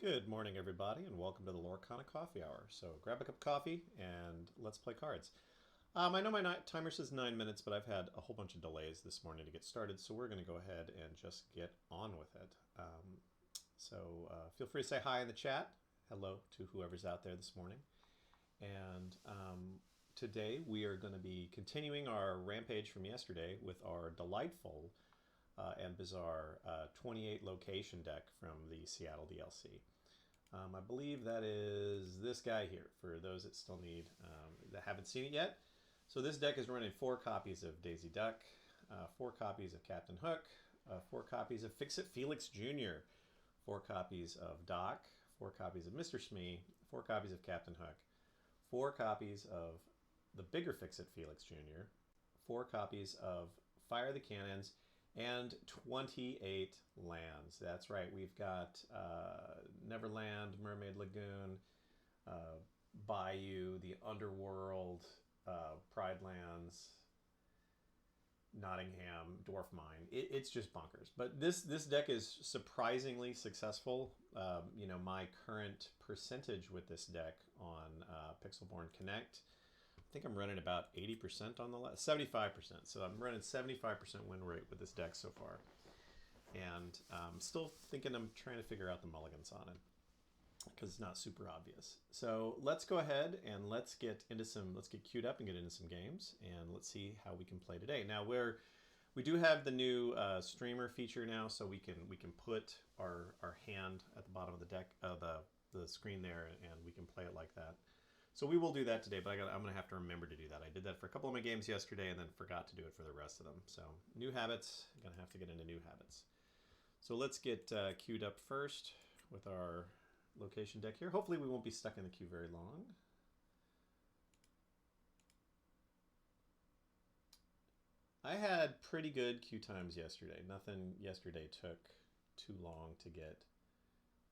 Good morning, everybody, and welcome to the Lorcana Coffee Hour. So grab a cup of coffee and let's play cards. I know my timer says 9 minutes, but I've had a whole bunch of delays this morning to get started, so we're going to go ahead and just get on with it. Feel free to say hi in the chat. Hello to whoever's out there this morning. And today we are going to be continuing our rampage from yesterday with our delightful and bizarre 28 location deck from the Seattle DLC. I believe that is this guy here for those that still need, that haven't seen it yet. So this deck is running 4 copies of Daisy Duck, 4 copies of Captain Hook, 4 copies of Fix-It Felix Jr., 4 copies of Doc, 4 copies of Mr. Smee, 4 copies of Captain Hook, 4 copies of the bigger Fix-It Felix Jr., 4 copies of Fire the Cannons, and 28 lands. That's right. We've got Neverland, Mermaid Lagoon, Bayou, the Underworld, Pride Lands, Nottingham, Dwarf Mine. It's just bonkers. But this deck is surprisingly successful. My current percentage with this deck on Pixelborn Connect, I think I'm running about 80% on the last, 75%. So I'm running 75% win rate with this deck so far. And I'm still thinking, I'm trying to figure out the mulligans on it because it's not super obvious. So let's go ahead and let's get queued up and get into some games, and let's see how we can play today. Now we do have the new streamer feature now, so we can put our hand at the bottom of the deck, the screen there, and we can play it like that. So we will do that today, but I'm going to have to remember to do that. I did that for a couple of my games yesterday and then forgot to do it for the rest of them. So new habits, going to have to get into new habits. So let's get queued up first with our location deck here. Hopefully we won't be stuck in the queue very long. I had pretty good queue times yesterday. Nothing yesterday took too long to get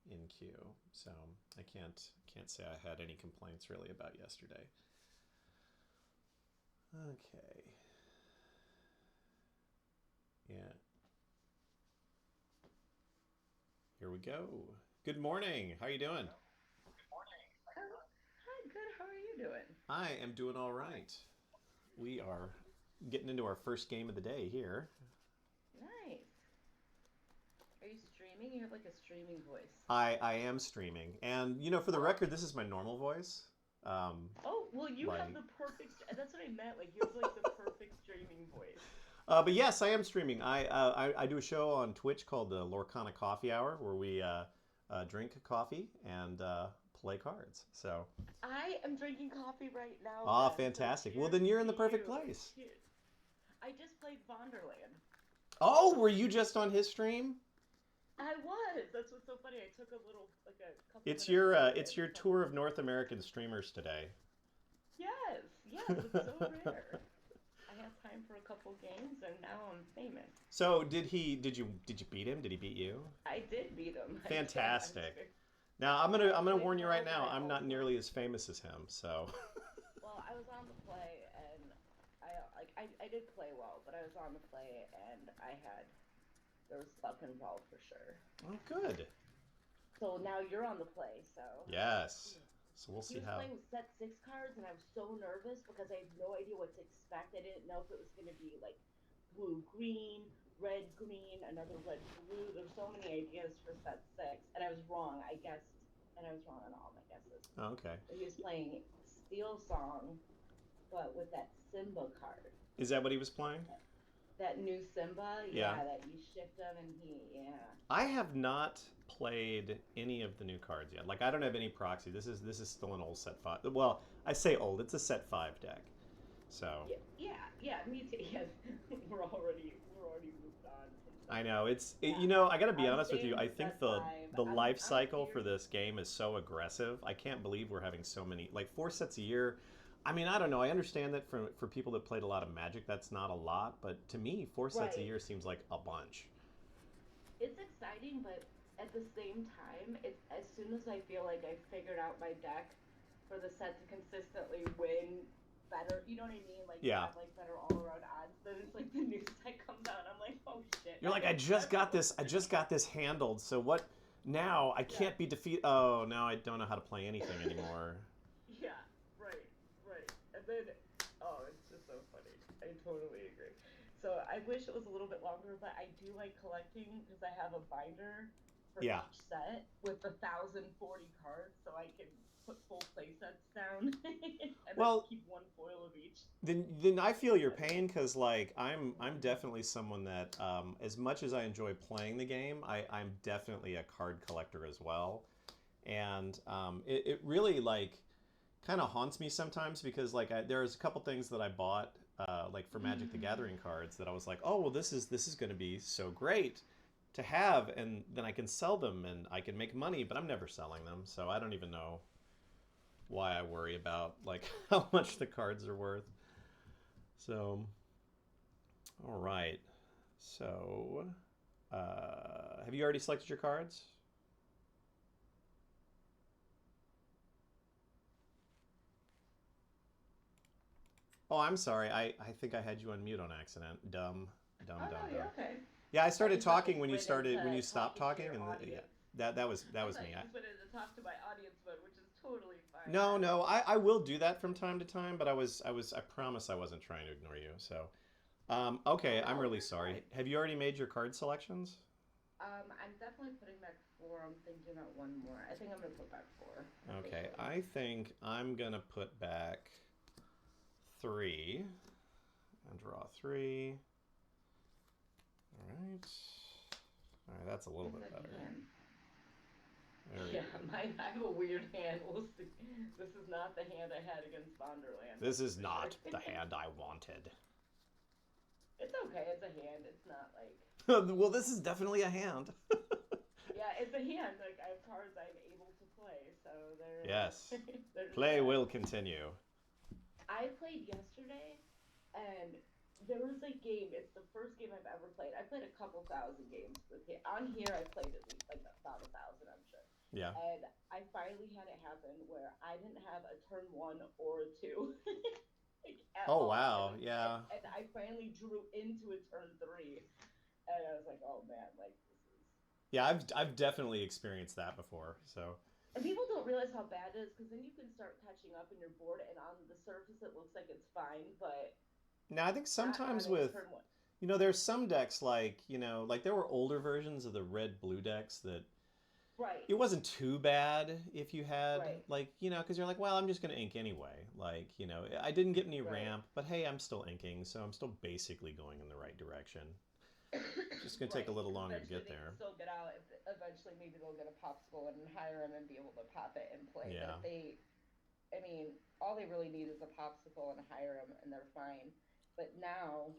in queue, so I can't say I had any complaints really about yesterday. Okay. Yeah. Here we go. Good morning. How are you doing? Good morning. Hi, good. How are you doing? I am doing all right. We are getting into our first game of the day here. Nice. Are you streaming? You have like a streaming voice. I am streaming, and for the record, this is my normal voice. Oh, well, you have the perfect. That's what I meant. Like you have like the perfect streaming voice. But yes, I am streaming. I do a show on Twitch called the Lorcana Coffee Hour, where we drink coffee and play cards. So I am drinking coffee right now. fantastic. So Well, then you're in the perfect you. place. Cheers. I just played Vonderland. Oh, were you just on his stream? I was. That's what's so funny. I took a little, like a couple. It's minutes it's your tour of North American streamers today. Yes, yes. It's so rare. I had time for a couple games, and now I'm famous. So did you beat him? Did he beat you? I did beat him. Fantastic. Now I'm gonna warn you right now. I'm not nearly as famous as him. So. Well, I was on the play, and I did play well, but I was on the play, and there was luck involved for sure. Oh, good. So now you're on the play, so. Yes. So we'll He see was how. playing with set 6 cards, and I was so nervous because I had no idea what to expect. I didn't know if it was going to be like blue green, red green, another red blue. There's so many ideas for set 6, and I was wrong. I guessed, and I was wrong on all my guesses. Oh, okay. He was playing Steel Song, but with that Simba card. Is that what he was playing? That new Simba, Yeah. that you shift him and yeah. I have not played any of the new cards yet. Like I don't have any proxy. This is still an old set 5. Well, I say old. It's a set 5 deck. So. Yeah, me too. Yeah, we're already moved on. I know I got to be honest with you. I think the life cycle for this game is so aggressive. I can't believe we're having so many, like 4 sets a year. I mean, I don't know. I understand that for people that played a lot of Magic, that's not a lot. But to me, 4 sets a year seems like a bunch. It's exciting, but at the same time, as soon as I feel like I figured out my deck for the set to consistently win better, you know what I mean? Like, have like better all around odds. Then it's like the new set comes out, and I'm like, oh shit. You're like, I just got this handled. So what? Now I Yeah, can't be defeated. Oh, now I don't know how to play anything anymore. yeah, right, right. And then, oh, it's just so funny. I totally agree. So I wish it was a little bit longer, but I do like collecting because I have a binder for Yeah. each set with 1,040 cards, so I can put full play sets down and then Well, keep one foil of each. then I feel your But pain because like I'm definitely someone that as much as I enjoy playing the game, I'm definitely a card collector as well, and it really like kind of haunts me sometimes because like there's a couple things that I bought like for Magic the Gathering cards that I was like, oh well, this is going to be so great to have, and then I can sell them and I can make money, but I'm never selling them, so I don't even know why I worry about like how much the cards are worth. So, all right. So, have you already selected your cards? Oh, I'm sorry. I think I had you on mute on accident. Dumb, dumb, oh dumb, no, dumb. you're okay. Yeah, I I started just thought talking you when you went into started when you stopped talking to talking, your and yeah, audience. that was I thought me. you just went into talk to my audience mode, which is totally fine. No, no, I will do that from time to time, but I promise I wasn't trying to ignore you. So, Oh okay, I'm no, really you're sorry. fine. Have you already made your card selections? I'm definitely putting back four. I'm thinking about one more. I think I'm gonna put back four Okay, officially. I think I'm gonna put back three and draw three. All right. All right, that's a little It's bit a good better. hand. There we Yeah, go. I have a weird hand. We'll see. This is not the hand I had against Vonderland. This That's is for sure. not the hand I wanted. It's okay. It's a hand. It's not like Well, this is definitely a hand. yeah, it's a hand. Like I have cards I'm able to play, so they're Yes. there's Play that. will continue. I played yesterday, and there was a game. It's the first game I've ever played. I played a couple thousand games with him. On here, I played at least like about 1,000, I'm sure. Yeah. And I finally had it happen where I didn't have a turn one or a two, like at Oh all, wow. Yeah. and I finally drew into a turn three, and I was like, oh man, like this is. Yeah, I've definitely experienced that before. So, And people don't realize how bad it is because then you can start catching up in your board, and on the surface it looks like it's fine, but now I think not sometimes on a with turn one. there's some decks like, like there were older versions of the red blue decks that Right, it wasn't too bad if you had right, like, because you're like, well, I'm just going to ink anyway. Like, I didn't get any right, ramp, but hey, I'm still inking, so I'm still basically going in the right direction. Just going to take a right. little Because longer to eventually get they can there. still get out. If eventually maybe they'll get a popsicle and hire them and be able to pop it and play. But Yeah. if they, I mean, all they really need is a popsicle and hire them, and they're fine. But now,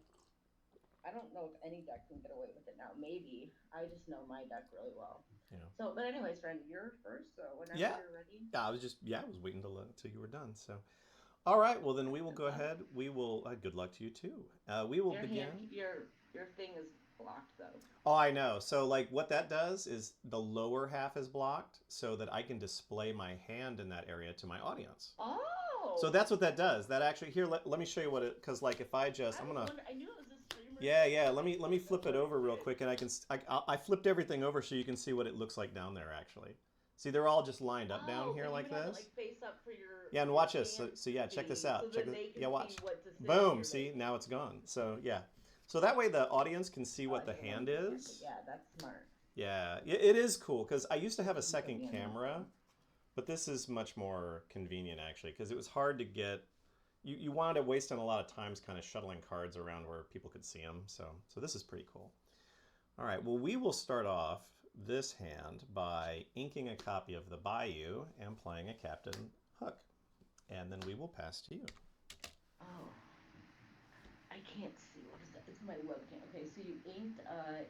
I don't know if any deck can get away with it now. Maybe I just know my deck really well. Yeah. So, but anyways, friend, you're first. So whenever Yeah. you're ready, I was waiting till you were done. So, all right. Well, then we will good go luck. ahead. We will. Good luck to you too. We will Your hand, begin. your thing is blocked though. Oh, I know. So, like, what that does is the lower half is blocked so that I can display my hand in that area to my audience. So Oh, that's what that does. That actually here. Let me show you what it. Because like, if I just, I I'm was gonna. wondering. I knew it was a streamer Yeah, thing, yeah. but I Let me didn't know flip it what over it real did. quick, and I flipped everything over so you can see what it looks like down there. Actually, see they're all just lined up down Oh, here but you like would have it this. like face up Yeah, for and your watch this. So, hand so yeah, check this thingy, so out. Check then this. they Yeah, can see watch. what decision Boom. you're See, making. now it's gone. So yeah. So that way the audience can see Oh, what I the didn't know hand you can't see. is. Yeah, that's smart. Yeah, it is cool because I used to have a You put second me on that camera, thing. but this is much more convenient actually because it was hard to get. You wound up wasting a lot of times kind of shuttling cards around where people could see them. So this is pretty cool. All right, well we will start off this hand by inking a copy of the Bayou and playing a Captain Hook, and then we will pass to you. Oh, I can't see. What is that? It's my webcam. Okay, so you inked.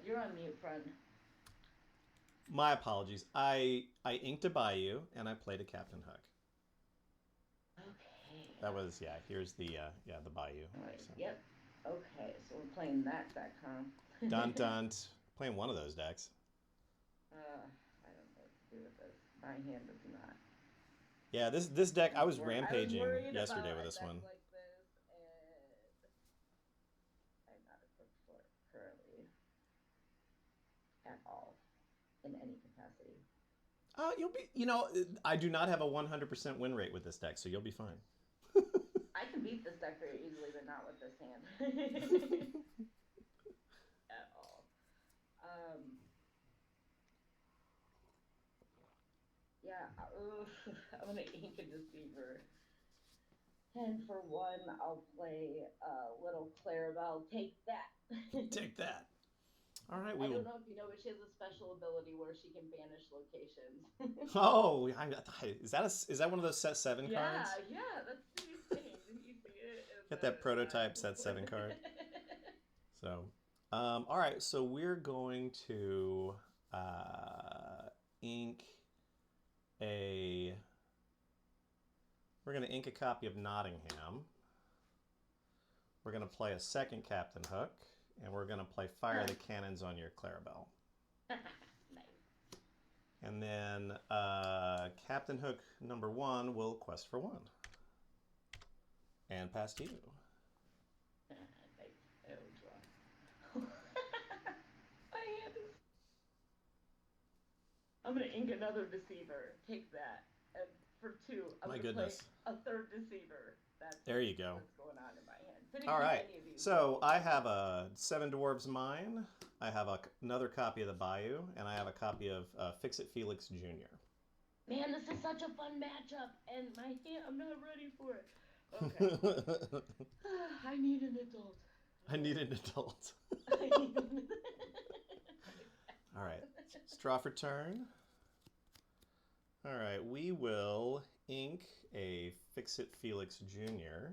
You're on mute, friend. My apologies. I inked a Bayou and I played a Captain Hook. Okay. That was Here's the the Bayou. All right. So Yep. Okay, so we're playing that deck, huh? dun dun. Playing one of those decks. I don't know what to do with this. My hand is not. Yeah, this deck I was I was rampaging worried yesterday about with a this deck one. like this, and I'm not equipped for it currently at all. in any capacity. You'll be, I do not have a 100% win rate with this deck, so you'll be fine. I can beat this deck very easily, but not with this hand at all. Um, yeah, I'm gonna ink a deceiver. And for one, I'll play Little Clarabelle. Take that. Take that. All right, we I will. don't know if you know, but she has a special ability where she can banish locations. Oh, is that one of those set seven Yeah, cards? yeah, that's pretty insane. Didn't you see it in Get that the prototype deck? set seven card. So, all right. So we're going to ink a. We're going to ink a copy of Nottingham. We're going to play a second Captain Hook, and we're going to play Fire the Cannons on your Clarabelle. Nice. And then Captain Hook number 1 will quest for 1. And pass to you. Nice. Oh, draw. My hand is. I'm gonna ink another deceiver. Take that. And for 2, I'm My gonna goodness. play a third deceiver. That's There you go. what's going on in my hand. Couldn't All keep right. any of these So rolls. I have a Seven Dwarves Mine. I have another copy of the Bayou, and I have a copy of Fix It Felix Jr. Man, this is such a fun matchup, and my hand, I'm not ready for it. Okay. I need an adult. I need an adult. I need an All right. Straw for turn. All right. We will ink a Fix It Felix Jr.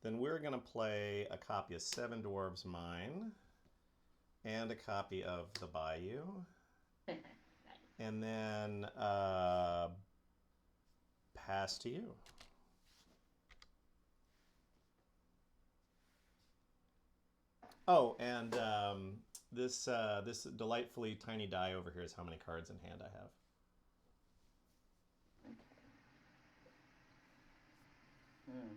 Then we're going to play a copy of Seven Dwarves Mine and a copy of the Bayou. Nice. And then pass to you. Oh, and this delightfully tiny die over here is how many cards in hand I have. Hmm.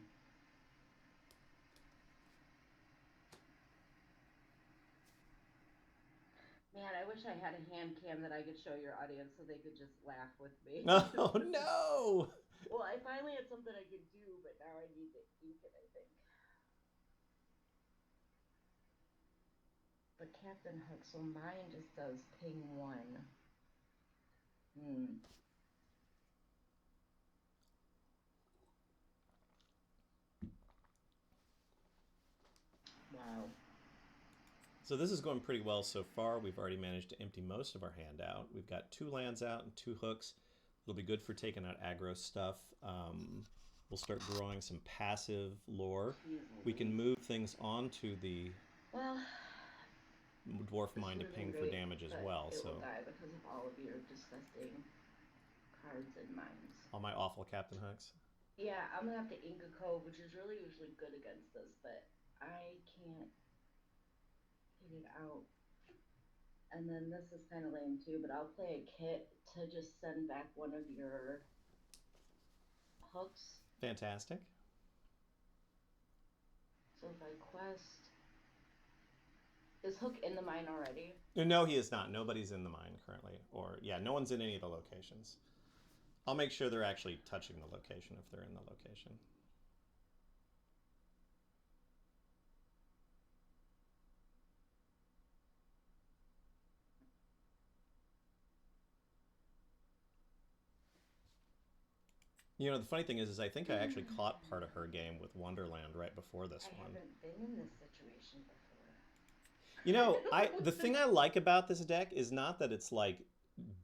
Man, I wish I had a hand cam that I could show your audience so they could just laugh with me. Oh no! Well, I finally had something I could do, but now I need to ink it, I think. But Captain Hook, so mine just does ping 1. Hmm. Wow. So this is going pretty well so far. We've already managed to empty most of our hand out. We've got 2 lands out and 2 hooks. It'll be good for taking out aggro stuff. We'll start growing some passive lore. We can move things onto the Well, dwarf mine to ping for damage as well. It So will die because of all of your disgusting cards and mines. all my awful Captain Hooks. Yeah, I'm gonna have to ink a cove, which is really usually good against this, but I can't get it out. And then this is kind of lame too, but I'll play a kit to just send back one of your hooks. Fantastic. So if I quest, is Hook in the mine already? No, he is not. Nobody's in the mine currently. Or, yeah, no one's in any of the locations. I'll make sure they're actually touching the location if they're in the location. You know, the funny thing is I think I actually caught part of her game with Wonderland right before this one. I haven't been in this situation before. You know, the thing I like about this deck is not that it's like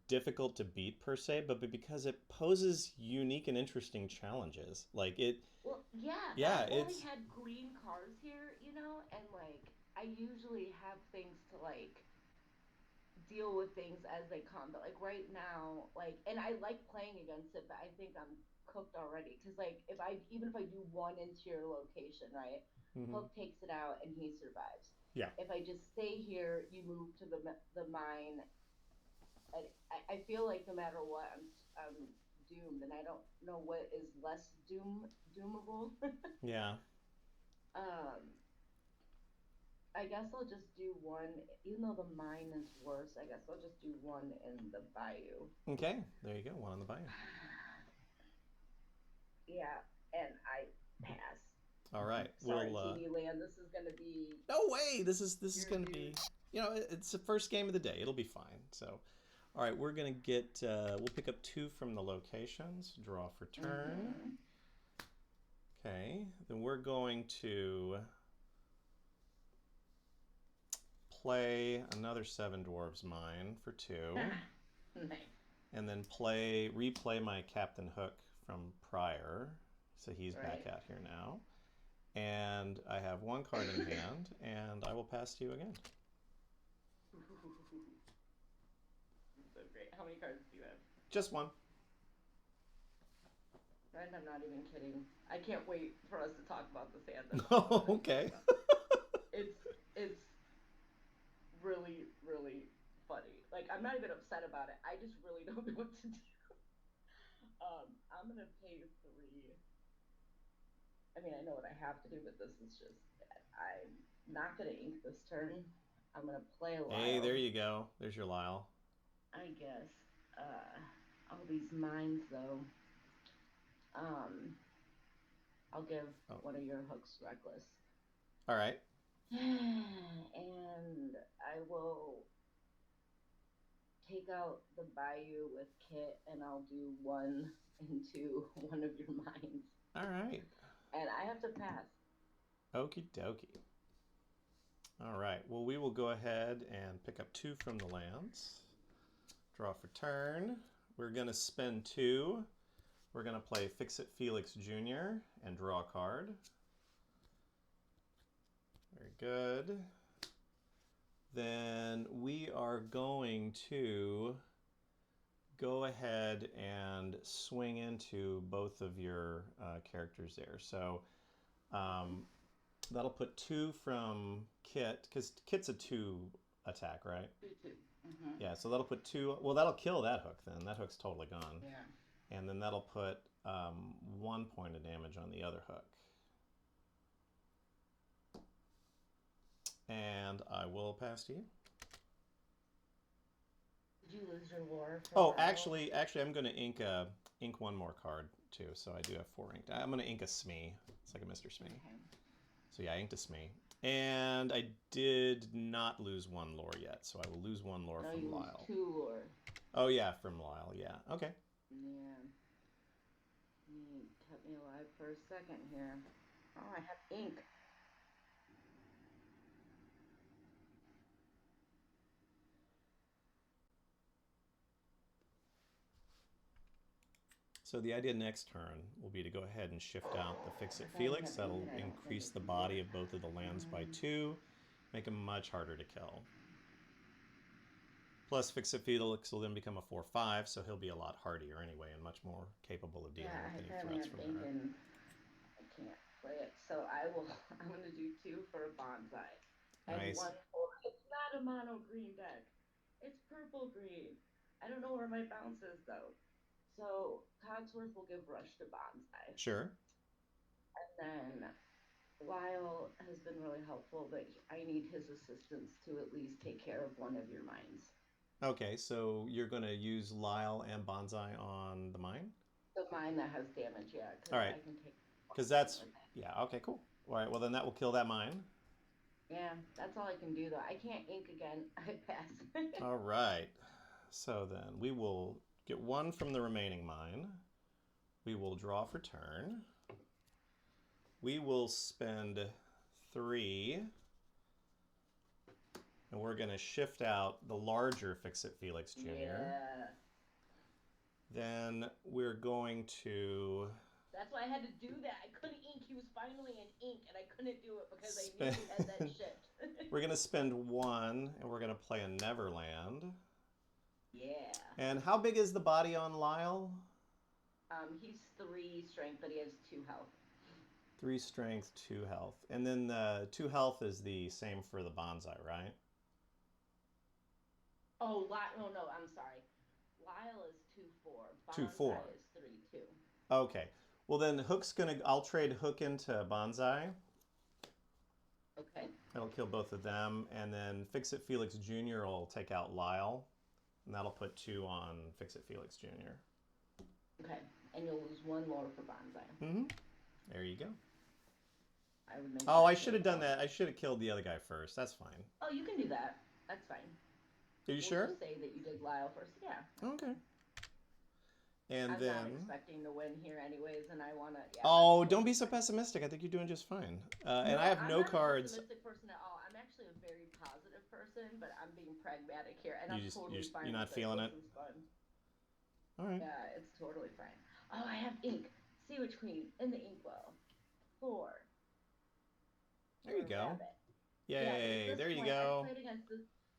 difficult to beat per se, but because it poses unique and interesting challenges. Like it. Well, yeah. Yeah, I've only had green cards here, and like I usually have things to like deal with things as they come. But like right now, like, and I like playing against it, but I think I'm cooked already because like even if I do one into your location, right? Mm-hmm. Hook takes it out and he survives. Yeah. If I just stay here, you move to the mine. And I feel like no matter what, I'm doomed, and I don't know what is less doomable. Yeah. Um. I guess I'll just do one, even though the mine is worse. I guess I'll just do one in the bayou. Okay, there you go. One on the bayou. Yeah, and I pass. All right. Sorry, We'll. TV Land. This is gonna be No way. This is your going to dude. be. It's the first game of the day. It'll be fine. So, all right, we're gonna get. We'll pick up two from the locations. Draw for turn. Mm-hmm. Okay. Then we're going to play another Seven Dwarves Mine for two, Nice. and then replay my Captain Hook from prior. So he's back Right. out here now. And I have one card in hand, and I will pass to you again. So great. How many cards do you have? Just one. And I'm not even kidding. I can't wait for us to talk about this hand. That's all I Oh, want to talk okay. about. It's really really funny. Like I'm not even upset about it. I just really don't know what to do. I'm gonna pay 3. I mean, I know what I have to do, but this is just. I'm not gonna ink this turn. I'm gonna play a Hey, there Lyle. you go. There's your Lyle. I guess. All these mines though. Um, I'll give Oh, one of your hooks reckless. all right. And I will take out the bayou with Kit, and I'll do one into one of your mines. All right. And I have to pass. Okie dokie. All right. Well, we will go ahead and pick up two from the lands. Draw for turn. We're going to spend two. We're going to play Fix It Felix Jr. and draw a card. Very good. Then we are going to go ahead and swing into both of your characters there. So that'll put two from Kit, because Kit's a 2 attack, right? 2-2. Mm-hmm. Yeah, so that'll put two. Well, that'll kill that hook then. That hook's totally gone. Yeah. And then that'll put 1 point of damage on the other hook. And I will pass to you. Did you lose your lore? Oh, actually, I'm going to ink one more card too. So I do have 4 inked. I'm going to ink a Smee. It's like a Mr. Smee. Okay. So yeah, I inked a Smee. And I did not lose 1 lore yet, so I will lose 1 lore No, from you lose Lyle. 2 lore. Oh yeah, from Lyle. Yeah. Okay. Yeah. You kept me alive for a second here. Oh, I have ink. So the idea next turn will be to go ahead and shift out the Fix It If I Felix. have ink That'll and I don't think increase it the can do body it. of both of the lands by 2, make them much harder to kill. Plus, Fix It Felix will then become a 4/5, so he'll be a lot hardier anyway and much more capable of dealing with any apparently threats I'm from there. thinking I can't play it. So I will. I'm gonna do 2 for a bonsai, and Nice. 1 for. It's not a mono green deck. It's purple green. I don't know where my bounce is though. So Cogsworth will give rush to bonsai, Sure. and then Lyle has been really helpful, but I need his assistance to at least take care of one of your mines. Okay, so you're going to use Lyle and Bonsai on the mine? The mine that has damage, yeah, because All right. I can take Because one that's, with it. yeah, okay, cool. All right, well, then that will kill that mine. Yeah, that's all I can do though. I can't ink again. I pass. All right. So then we will get 1 from the remaining mine. We will draw for turn. We will spend 3. And we're going to shift out the larger Fix It Felix Jr. Yeah. Then we're going to That's why I had to do that. I couldn't ink. He was finally in ink, and I couldn't do it because I knew he had that shit. we're going to spend 1, and we're going to play a Neverland. Yeah. And how big is the body on Lyle? He's 3 strength, but he has 2 health. 3 strength, 2 health. And then the 2 health is the same for the Bonsai, right? Oh, no, I'm sorry. Lyle is 2-4. 2/4. Bonsai is 3-2. Okay. Well, then I'll trade Hook into Bonsai. Okay. That'll kill both of them, and then Fix It Felix Jr. will take out Lyle, and that'll put 2 on Fix It Felix Jr. Okay, and you'll lose 1 lore for Bonsai. Mm-hmm. There you go. I would make. Oh, I should have done that. I should have killed the other guy first. That's fine. Oh, you can do that. That's fine. Are you sure? Just say that you did Lyle first. Yeah. Okay. And I'm then. not expecting to win here, anyways, and I wanna. Yeah, oh, don't be so pessimistic. I think you're doing just fine. And I have no cards. I'm not a pessimistic person at all. I'm actually a very positive person, but I'm being pragmatic here, and I'm totally fine. You're not feeling it. Fun. All right. Yeah, it's totally fine. Oh, I have ink. Sea Witch Queen in the inkwell. 4. There you go. Rabbit. Yay! Yeah, there you go.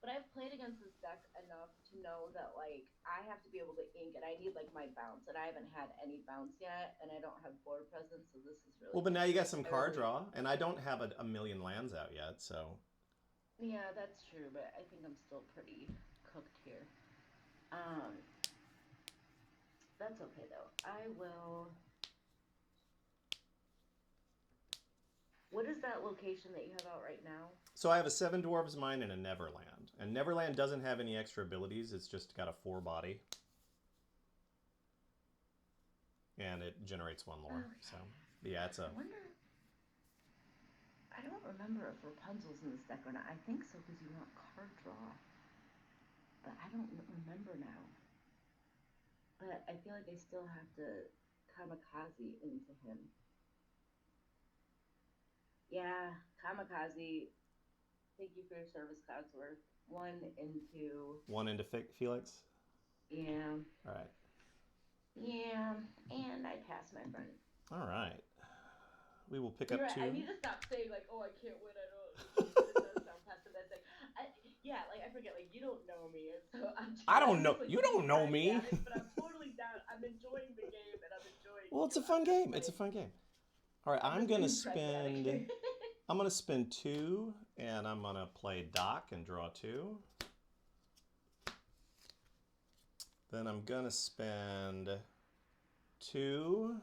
But I've played against this deck enough to know that, like, I have to be able to ink, and I need, like, my bounce, and I haven't had any bounce yet, and I don't have board presence, so this is really... Well, but now you got some card draw, and I don't have a million lands out yet, so... Yeah, that's true, but I think I'm still pretty cooked here. That's okay, though. I will... What is that location that you have out right now? So I have a 7 Dwarves Mine and a Neverland. And Neverland doesn't have any extra abilities. It's just got a 4 body. And it generates 1 lore. Okay. So, yeah, it's a... I don't remember if Rapunzel's in this deck or not. I think so because you want card draw. But I don't remember now. But I feel like I still have to kamikaze into him. Yeah, kamikaze. Thank you for your service, Cogsworth. 1 into... 1 into Felix? Yeah. All right. Yeah, and I pass my friend. All right. We will pick up 2. I need to stop saying, like, oh, I can't win. I don't... It does sound pessimistic. Yeah, like, I forget, like, you don't know me. So I don't know. You don't know me. But I'm totally down. I'm enjoying the game, and I'm enjoying... Well, it's a fun game. It's a fun game. All right, I'm going to spend... I'm going to spend 2, and I'm going to play Dock and draw 2. Then I'm going to spend 2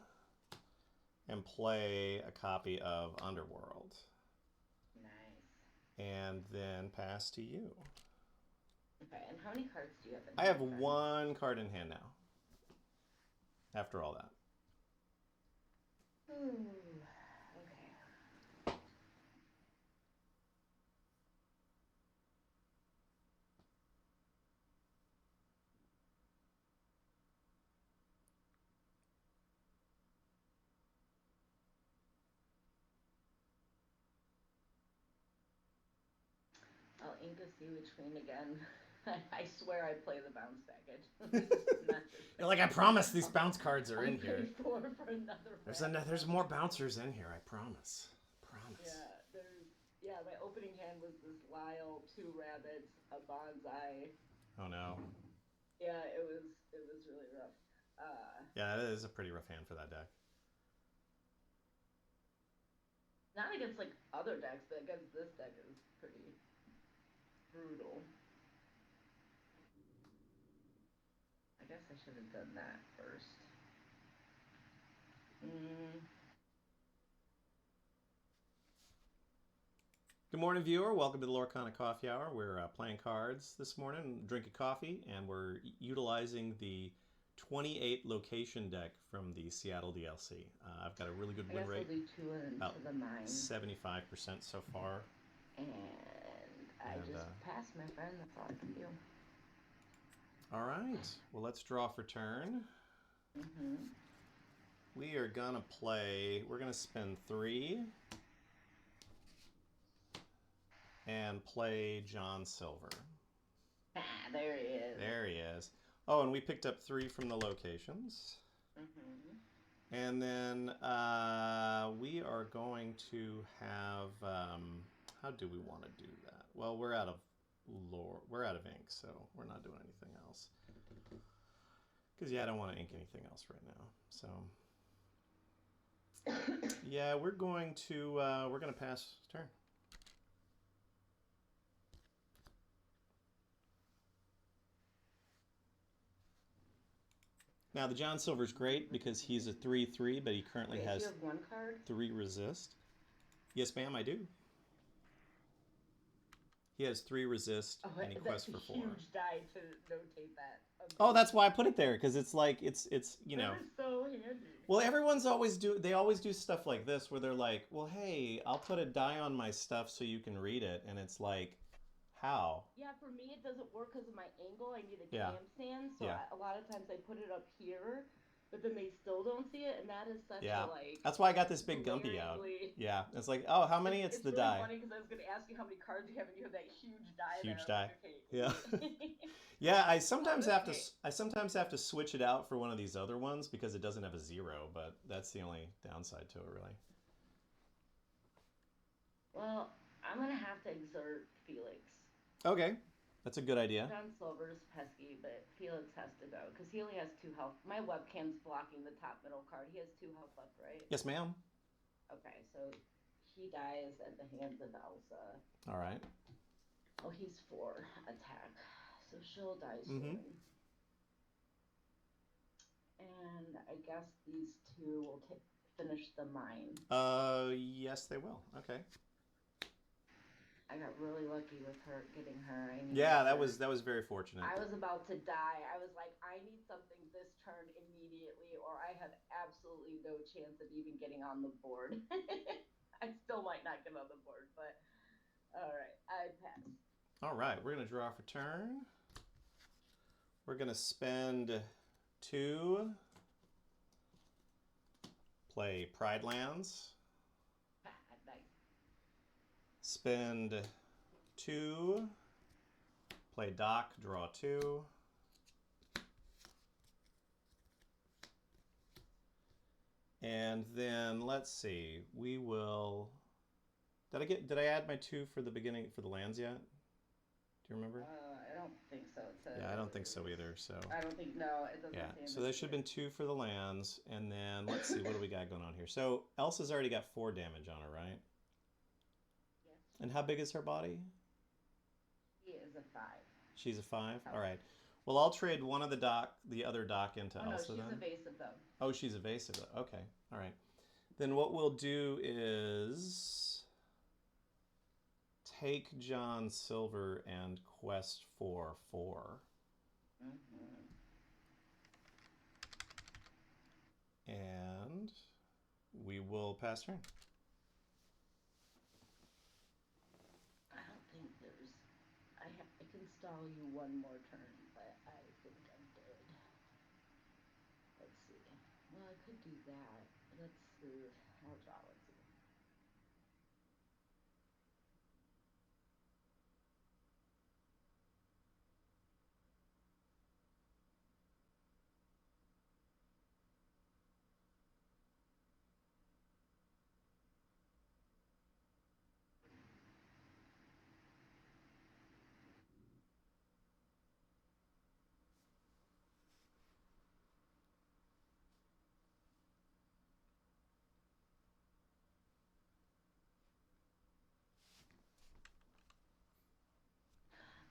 and play a copy of Underworld. Nice. And then pass to you. Okay, and how many cards do you have in hand? I have 1 card in hand now. After all that. Okay. I'll ink a Sea Witch Queen again. I swear I play the bounce package. You're like, I promise these bounce cards are in here. For another there's more bouncers in here, I promise. Yeah, my opening hand was this Lyle, 2 rabbits, a bonsai. Oh no. Yeah, it was really rough. Yeah, it is a pretty rough hand for that deck. Not against, like, other decks, but against this deck is pretty brutal. I guess I should have done that first. Good morning, viewer. Welcome to the Lorcana Coffee Hour. We're playing cards this morning, drinking coffee, and we're utilizing the 28 location deck from the Seattle DLC. I've got a really good win rate. I'll do 2 into about the 9. 75% so far. And I just passed my friend. That's all I can do. All right. Well, let's draw for turn. We are going to play... We're going to spend 3 and play John Silver. Ah, there he is. There he is. Oh, and we picked up 3 from the locations. And then we are going to have... how do we want to do that? Well, we're out of lore. We're out of ink, so we're not doing anything else. Because, yeah, I don't want to ink anything else right now. So, yeah, we're going to pass turn. Now, the John Silver's great because he's a 3/3, but he currently has you have 1 card? 3 resist. Yes, ma'am, I do. He has 3 resist, Oh, and he that's quests a for 4. huge die to notate that. Oh, that's why I Amazing. put it there because it's like it's you That know. is so handy. Well, everyone's always do they always do stuff like this where they're like, well, hey, I'll put a die on my stuff so you can read it, and it's like, how? Yeah, for me it doesn't work because of my angle. I need a Yeah, cam stand, so yeah, a lot of times I put it up here, but then they still don't see it, and that is such a yeah. like That's why I got this big gumpy out. glaringly. Yeah, it's like, oh, how many? It's It's the really die. funny because I was going to ask you how many cards you have, and you have that huge die there. Huge I'm like, die. okay, Yeah. idiot. Yeah, Okay. I sometimes have to switch it out for one of these other ones because it doesn't have a 0, but that's the only downside to it really. Well, I'm gonna have to exert Felix. Okay. That's a good idea. John Silver's pesky, but Felix has to go because he only has 2 health. My webcam's blocking the top middle card. He has 2 health left, right? Yes, ma'am. Okay, so he dies at the hands of Elsa. All right. Oh, he's 4 attack, so she'll die Mm-hmm. soon. And I guess these two will finish the mine. Yes, they will. Okay. I got really lucky with her getting her. I needed Yeah, her. that was very fortunate. I was about to die. I was like, I need something this turn immediately, or I have absolutely no chance of even getting on the board. I still might not get on the board, but all right, I pass. All right, we're gonna draw for turn. We're gonna spend 2, play Pride Lands. Nice. Spend 2, play Dock, draw 2. And then let's see, we will. Did I add my 2 for the beginning for the lands yet? Do you remember? I don't think so. It says. Yeah, I don't think so either. So I don't think no. It doesn't yeah, say. so there should have been 2 for the lands, and then let's see what do we got going on here. So Elsa's already got 4 damage on her, right? Yes. And how big is her body? She is a 5. She's a 5. Oh. All right. Well, I'll trade one of the other dock into Oh no, Elsa she's then. evasive though. Oh, she's evasive. Okay. All right. Then what we'll do is take John Silver and quest for 4. Mm-hmm. And we will pass turn. I don't think there's. I can stall you one more turn, but I think I'm good. Let's see. Well, I could do that. Let's see. I'll draw. Let's see.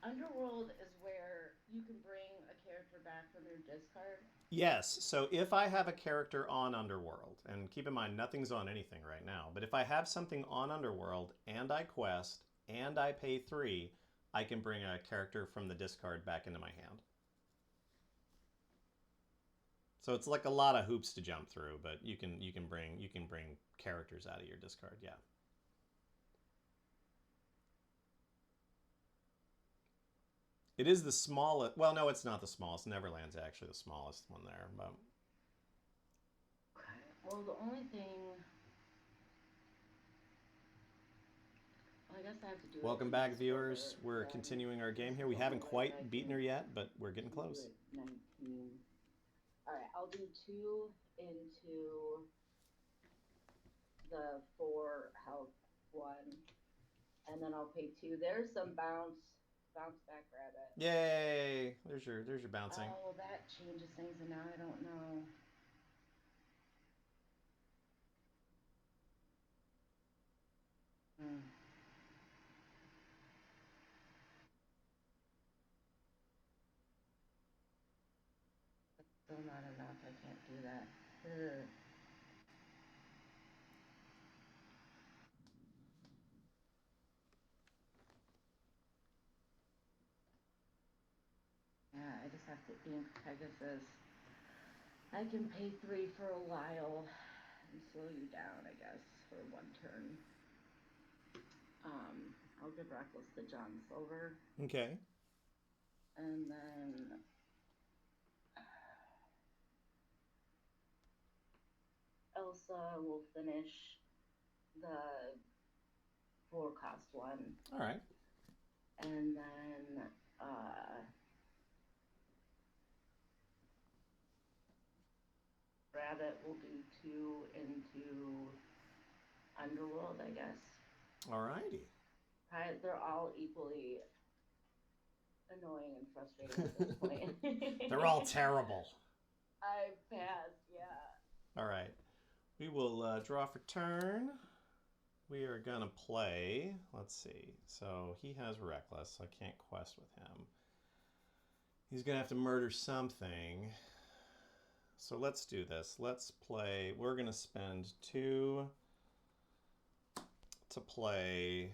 Underworld is where you can bring a character back from your discard. Yes, so if I have a character on Underworld, and keep in mind nothing's on anything right now, but if I have something on Underworld and I quest and I pay 3, I can bring a character from the discard back into my hand. So it's like a lot of hoops to jump through, but you can bring characters out of your discard, yeah. It is the smallest. Well, no, it's not the smallest. Neverland's actually the smallest one there, but Okay. Well, the only thing. Well, I guess I have to do it. welcome in back, this viewers. order, We're then continuing our game this here. is We the haven't only way that I quite beaten can her yet, but we're getting do close. it. 19. All right, I'll do 2 into the 4 health one, and then I'll pay 2. There's some bounce back rabbit. Yay! There's your bouncing. Oh, that changes things, and now I don't know. Hmm. Still not enough. I can't do that. Ugh. have to ink Pegasus. I can pay 3 for a while and slow you down, I guess, for one turn. I'll give Reckless to John Silver, Okay. and then Elsa will finish the 4 cost one, All right. and then Rabbit will do 2 into Underworld, I guess. All righty. They're all equally annoying and frustrating at this point. They're all terrible. I passed, yeah. All right. We will draw for turn. We are going to play. Let's see. So he has Reckless, so I can't quest with him. He's going to have to murder something. So let's do this. Let's play. We're going to spend 2 to play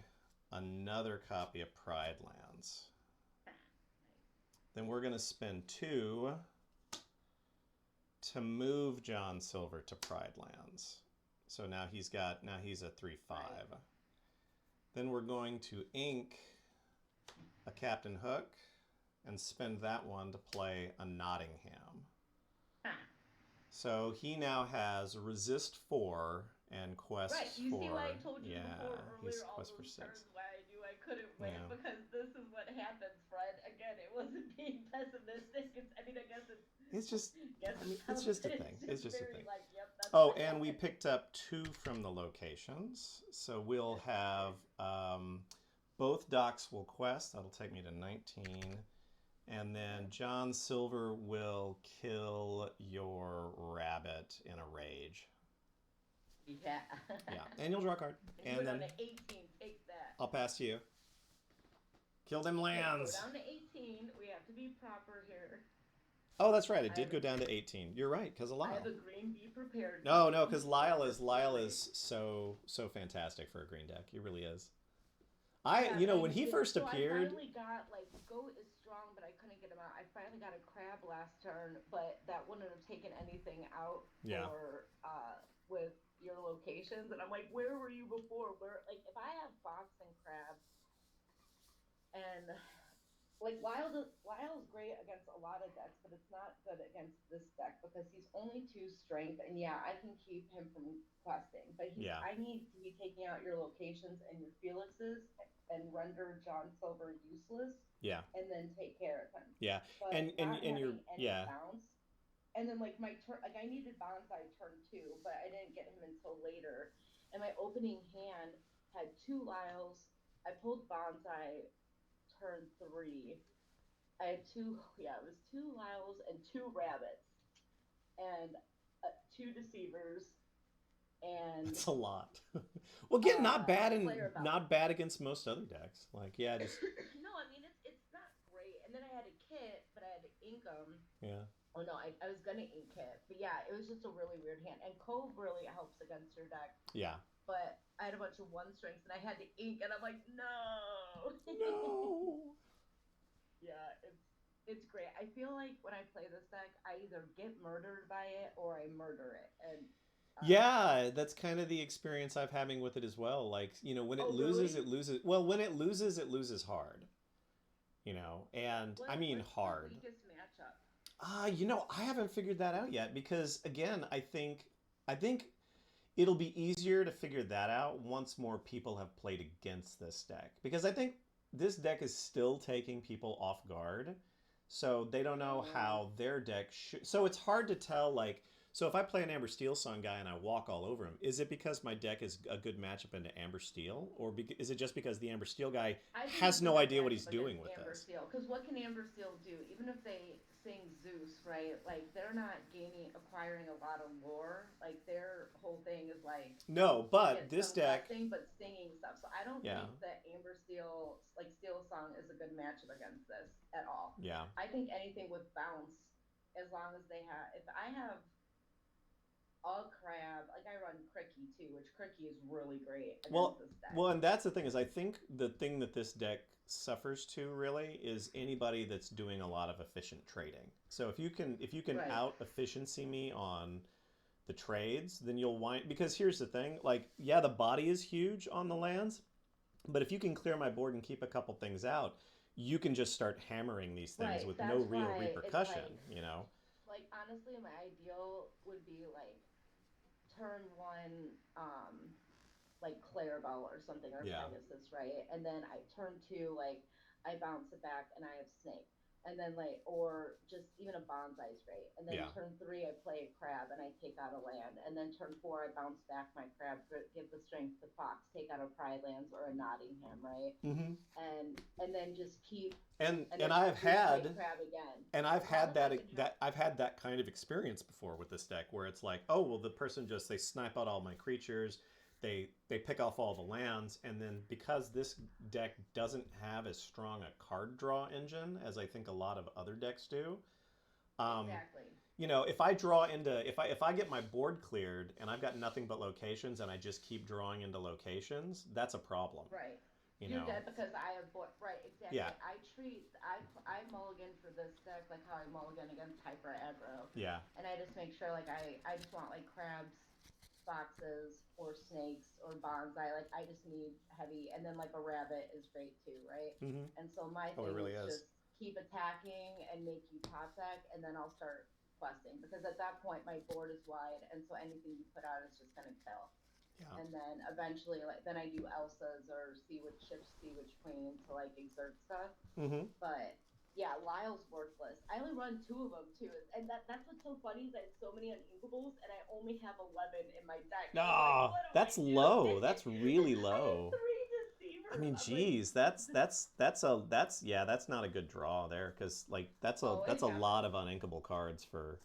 another copy of Pride Lands. Then we're going to spend 2 to move John Silver to Pride Lands. So now he's a 3/5. Right. Then we're going to ink a Captain Hook and spend that one to play a Nottingham. So he now has resist 4 and quest 4. Right, you see why I told you before he's earlier all quest those for 6. turns why I knew I couldn't win, because this is what happens, Fred. Again, it wasn't being pessimistic. I guess it's... It's just, it's just a thing. It's just a thing. Like, yep, that's oh, and we picked up 2 from the locations. So we'll have both docks will quest. That'll take me to 19. And then John Silver will kill your rabbit in a rage. Yeah. Yeah, and you'll draw a card. And then down to 18. Take that. I'll pass to you. Kill them lands. Go down to 18. We have to be proper here. Oh, that's right. It did go down to 18. You're right, because of Lyle. I have a green. Be prepared. No, because Lyle is so fantastic for a green deck. He really is. When he first appeared. I finally got, Goat is strong, but I couldn't get him out. I finally got a Crab last turn, but that wouldn't have taken anything out for with your locations. And I'm like, where were you before? If I have Fox and Crab, and Lyle's great against a lot of decks, but it's not good against this deck because he's only 2 strength, and I can keep him from questing, but I need to be taking out your locations and your Felixes and render John Silver useless. Yeah. And then take care of him. Yeah. But and you're bounce. And then my turn, I needed Bonsai turn 2, but I didn't get him until later. And my opening hand had 2 Lyles. I pulled Bonsai turn 3. I had it was 2 Lyles and 2 Rabbits. And 2 Deceivers. And that's a lot. Well, again, not bad against most other decks. No, it's not great. And then I had a kit, but I had to ink them. Yeah. Oh no, I was gonna ink it, but it was just a really weird hand. And Cove really helps against your deck. Yeah. But I had a bunch of 1 strengths, and I had to ink, and I'm like, no. No. Yeah, it's great. I feel like when I play this deck, I either get murdered by it or I murder it, and. Yeah, that's kind of the experience I'm having with it as well. When it loses, really? it loses. Well, when it loses hard. And I mean hard. What's the weakest matchup? I haven't figured that out yet because again, I think it'll be easier to figure that out once more people have played against this deck, because I think this deck is still taking people off guard, so they don't know how their deck should. So it's hard to tell So if I play an Amber Steel Sun guy and I walk all over him, is it because my deck is a good matchup into Amber Steel? Or is it just because the Amber Steel guy has no idea what he's doing with this? Because what can Amber Steel do? Even if they sing Zeus, right? They're not acquiring a lot of lore. Their whole thing is No, but this deck... but singing stuff. So I don't think that Amber Steel, Steel Song is a good matchup against this at all. Yeah. I think anything with bounce, as long as they have... If I have... a Crab, I run Cricky too, which Cricky is really great against this deck. Well, and that's the thing is I think the thing that this deck suffers to really is anybody that's doing a lot of efficient trading. So if you can Right. out efficiency me on the trades, then you'll wind, because here's the thing, like, yeah, the body is huge on the lands, but if you can clear my board and keep a couple things out, you can just start hammering these things Right. with no That's real why it's repercussion, you know? honestly, my ideal would be like turn one, like Clarabelle or something, or Yeah. Pegasus, right? And then I turn two, like I bounce it back and I have Snake. And then like, or just even a bonsai's right. And then Yeah. turn three, I play a crab and I take out a land. And then turn four, I bounce back my crab, give the strength to Fox, take out a Pride Lands or a Nottingham, right? Mm-hmm. And then just keep, And and and then I've replay had crab again. and I've As long had as I that can turn, that I've had that kind of experience before with this deck, where it's like, oh well, the person just, they snipe out all my creatures, they pick off all the lands, and then because this deck doesn't have as strong a card draw engine as I think a lot of other decks do, um, exactly. if I draw into, if I get my board cleared and I've got nothing but locations and I just keep drawing into locations, that's a problem. Right. You You're know? dead because I have bought. Right, exactly. Yeah, I mulligan for this deck like how I mulligan against hyper aggro, yeah, and I just make sure like I just want like crabs, foxes, or snakes or bonsai. Like I just need heavy, and then like a rabbit is great too, right? mm-hmm. And so my Oh, it thing really is is. just keep attacking and make you top deck, and then I'll start questing because at that point my board is wide, and so anything you put out is just gonna kill. Yeah. And then eventually like then I do Elsas or see which ships, see which queen to like exert stuff. Mm-hmm. But yeah, Lyle's worthless. I only run two of them too, and that's what's so funny is I have so many uninkables and I only have 11 in my deck. And I'm like, Ah, what am I that's low. doing? That's really I have low. three I deceivers. mean, I'm like, geez, that's yeah, that's not a good draw there, because like oh, that's it a lot of happens. uninkable cards for,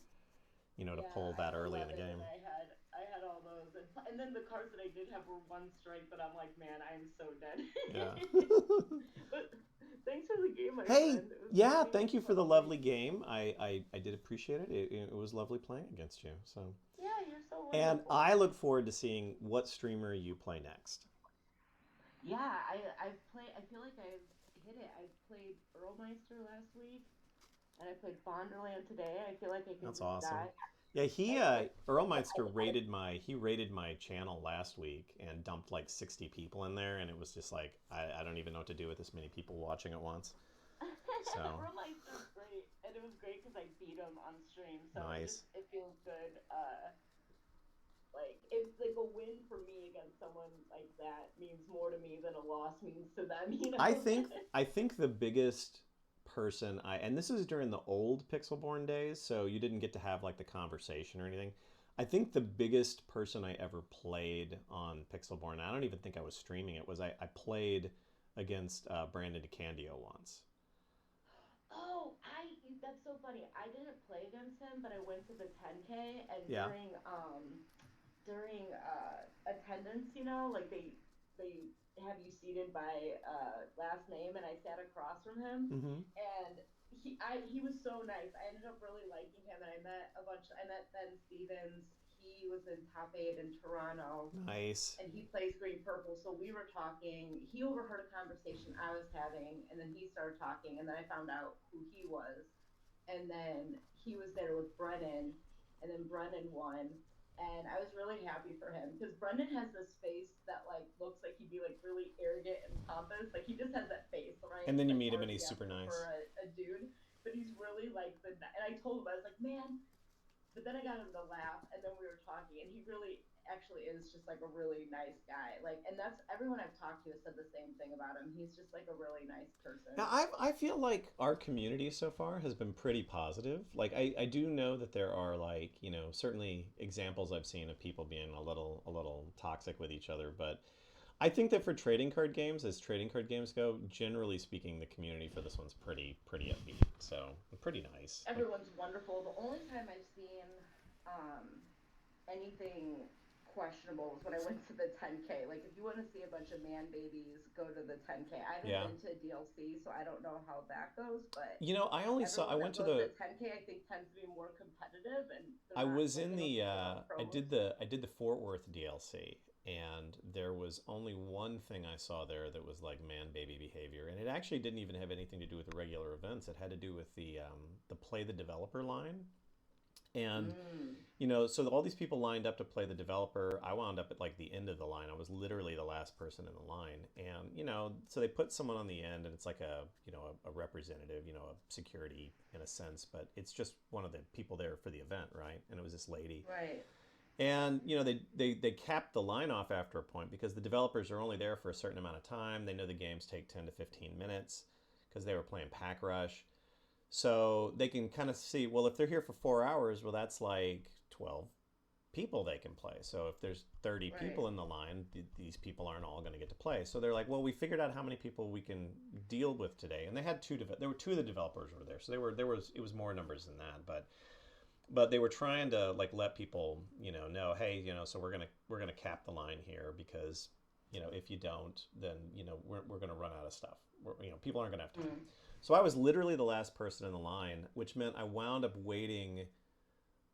to Yeah, pull I that had early in the 11 and game. I had all those, and then the cards that I did have were one strike. But I'm like, man, I am so dead. Yeah. But thanks for the game, my Hey, friend. It was yeah, really thank you for the lovely. lovely game. I did appreciate it. It was lovely playing against you. So, Yeah, you're so and wonderful. I look forward to seeing what streamer you play next. Yeah, I've played. I feel like I've hit it. I played Earlmeister last week, and I played Bonderland today. I feel like I can That's just awesome. die. Yeah, Earl Meister I he rated my channel last week and dumped like 60 people in there, and it was just like, I don't even know what to do with this many people watching at once. So Earlmeister's great, and it was great because I beat him on stream. So nice. it feels good. Like it's like a win for me against someone like that means more to me than a loss means to them. You I know. think I think the biggest person I and this is during the old Pixelborn days, so you didn't get to have like the conversation or anything. I think the biggest person I ever played on Pixelborn, I don't even think I was streaming it, was I played against Brandon DeCandio once. Oh, I that's so funny. I didn't play against him, but I went to the 10K and Yeah. during attendance, like they have you seated by last name, and I sat across from him, Mm-hmm. and he was so nice. I ended up really liking him, and I met Ben Stevens. He was in top eight in Toronto, Nice. and he plays green purple. So we were talking. He overheard a conversation I was having, and then he started talking, and then I found out who he was, and then he was there with Brennan, and then Brennan won. And I was really happy for him because Brendan has this face that like looks like he'd be like really arrogant and pompous. Like he just has that face, right? And It's then you like meet him and he's super archetypal nice. for a dude, but he's really like the. And I told him I was like, man, but then I got him to laugh, and then we were talking, and he really actually is just like a really nice guy. Like, and that's everyone I've talked to has said the same thing about him. He's just like a really nice Yeah, person. I feel like our community so far has been pretty positive. Like I do know that there are, like, certainly examples I've seen of people being a little toxic with each other, but I think that for trading card games, as trading card games go, generally speaking, the community for this one's pretty upbeat. So pretty nice. Like, Everyone's wonderful. The only time I've seen um, anything questionable was when I went to the 10K. Like, if you want to see a bunch of man babies, go to the 10K. I haven't yeah. been to DLC, so I don't know how that goes. But I everyone went that to goes the to 10K, I think, tends to be more competitive, and they're I not was in looking to the pull off I promos. did the Fort Worth DLC, and there was only one thing I saw there that was like man baby behavior, and it actually didn't even have anything to do with the regular events. It had to do with the play the developer line, and Mm. so all these people lined up to play the developer. I wound up at like the end of the line. I was literally the last person in the line, and so they put someone on the end, and it's like a representative, a security in a sense, but it's just one of the people there for the event, right? And it was this lady, Right. and they capped the line off after a point because the developers are only there for a certain amount of time. They know the games take 10 to 15 minutes because they were playing Pack Rush. So they can kind of see, well, if they're here for 4 hours, well, that's like 12 people they can play. So if there's 30 Right. people in the line, these people aren't all going to get to play. So they're like, well, we figured out how many people we can deal with today, and they had there were two of the developers were there, so it was more numbers than that, but they were trying to like let people know, hey, so we're gonna cap the line here because if you don't, then we're gonna run out of stuff. People aren't gonna have time. Mm. So I was literally the last person in the line, which meant I wound up waiting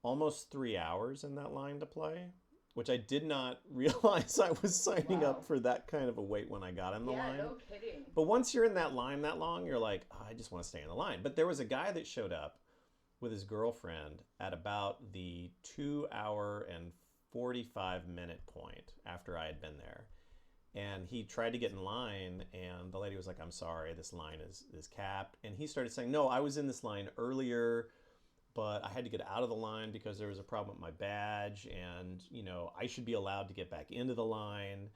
almost 3 hours in that line to play, which I did not realize I was signing up Wow. for that kind of a wait when I got in the Yeah, line. no kidding. But once you're in that line that long, you're like, oh, I just want to stay in the line. But there was a guy that showed up with his girlfriend at about the 2 hour and 45-minute point after I had been there. And he tried to get in line, and the lady was like, I'm sorry, this line is capped. And he started saying, no, I was in this line earlier, but I had to get out of the line because there was a problem with my badge, and, I should be allowed to get back into the line.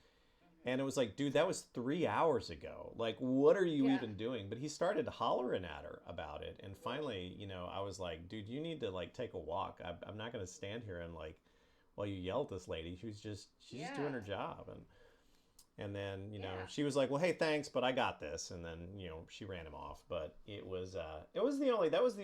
Hmm. And it was like, dude, that was 3 hours ago. Like, what are you Yeah. even doing? But he started hollering at her about it. And finally, I was like, dude, you need to like take a walk. I'm not going to stand here and like, while you yell at this lady, she's just doing Yeah. her job. And then, Yeah. she was like, well, hey, thanks, but I got this. And then, she ran him off. But that was the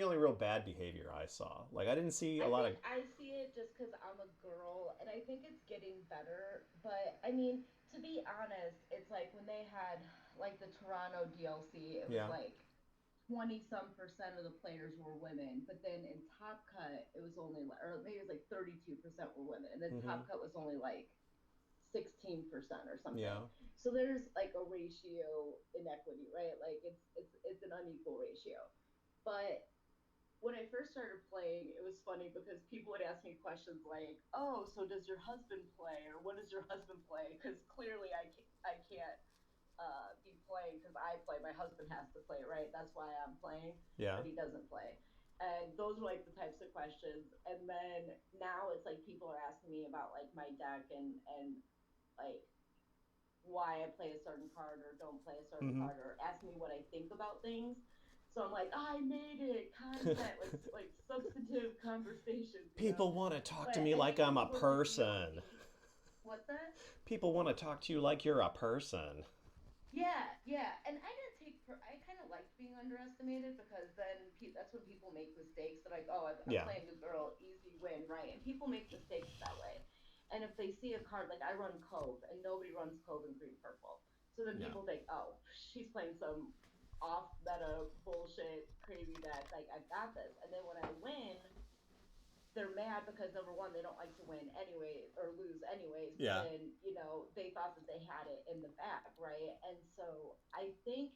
only real bad behavior I saw. Like, I didn't see a I lot of, think I see it just because I'm a girl, and I think it's getting better. But I mean, to be honest, it's like when they had like the Toronto DLC, it was yeah. like 20 some percent of the players were women, but then in Top Cut, it was only or maybe it was like 32% were women, and then Mm-hmm. Top Cut was only like 16% or something. Yeah. So there's like a ratio inequity, right? Like it's an unequal ratio. But when I first started playing, it was funny because people would ask me questions like, "Oh, so does your husband play, or what does your husband play?" Because clearly I can't be playing because I play. My husband has to play, right? That's why I'm playing, Yeah. but he doesn't play. And those were like the types of questions. And then now it's like people are asking me about like my deck and like why I play a certain card or don't play a certain Mm-hmm. card or ask me what I think about things. So I'm like, oh, I made it, content, like substantive conversations. People want to talk to But me I like think I'm it's a really young person. me. What's that? People want to talk to you like you're a person. Yeah, yeah, and I didn't take. I kind of liked being underestimated because then that's when people make mistakes. They're like, "Oh, I'm Yeah. playing a girl, easy win, right?" And people make mistakes that way. And if they see a card like I run Cove, and nobody runs Cove in green purple, so then Yeah. people think, "Oh, she's playing some off meta bullshit crazy deck. Like I've got this." And then when I win, they're mad because number one, they don't like to win anyway or lose anyways. But Yeah. then they thought that they had it in the bag, right? And so I think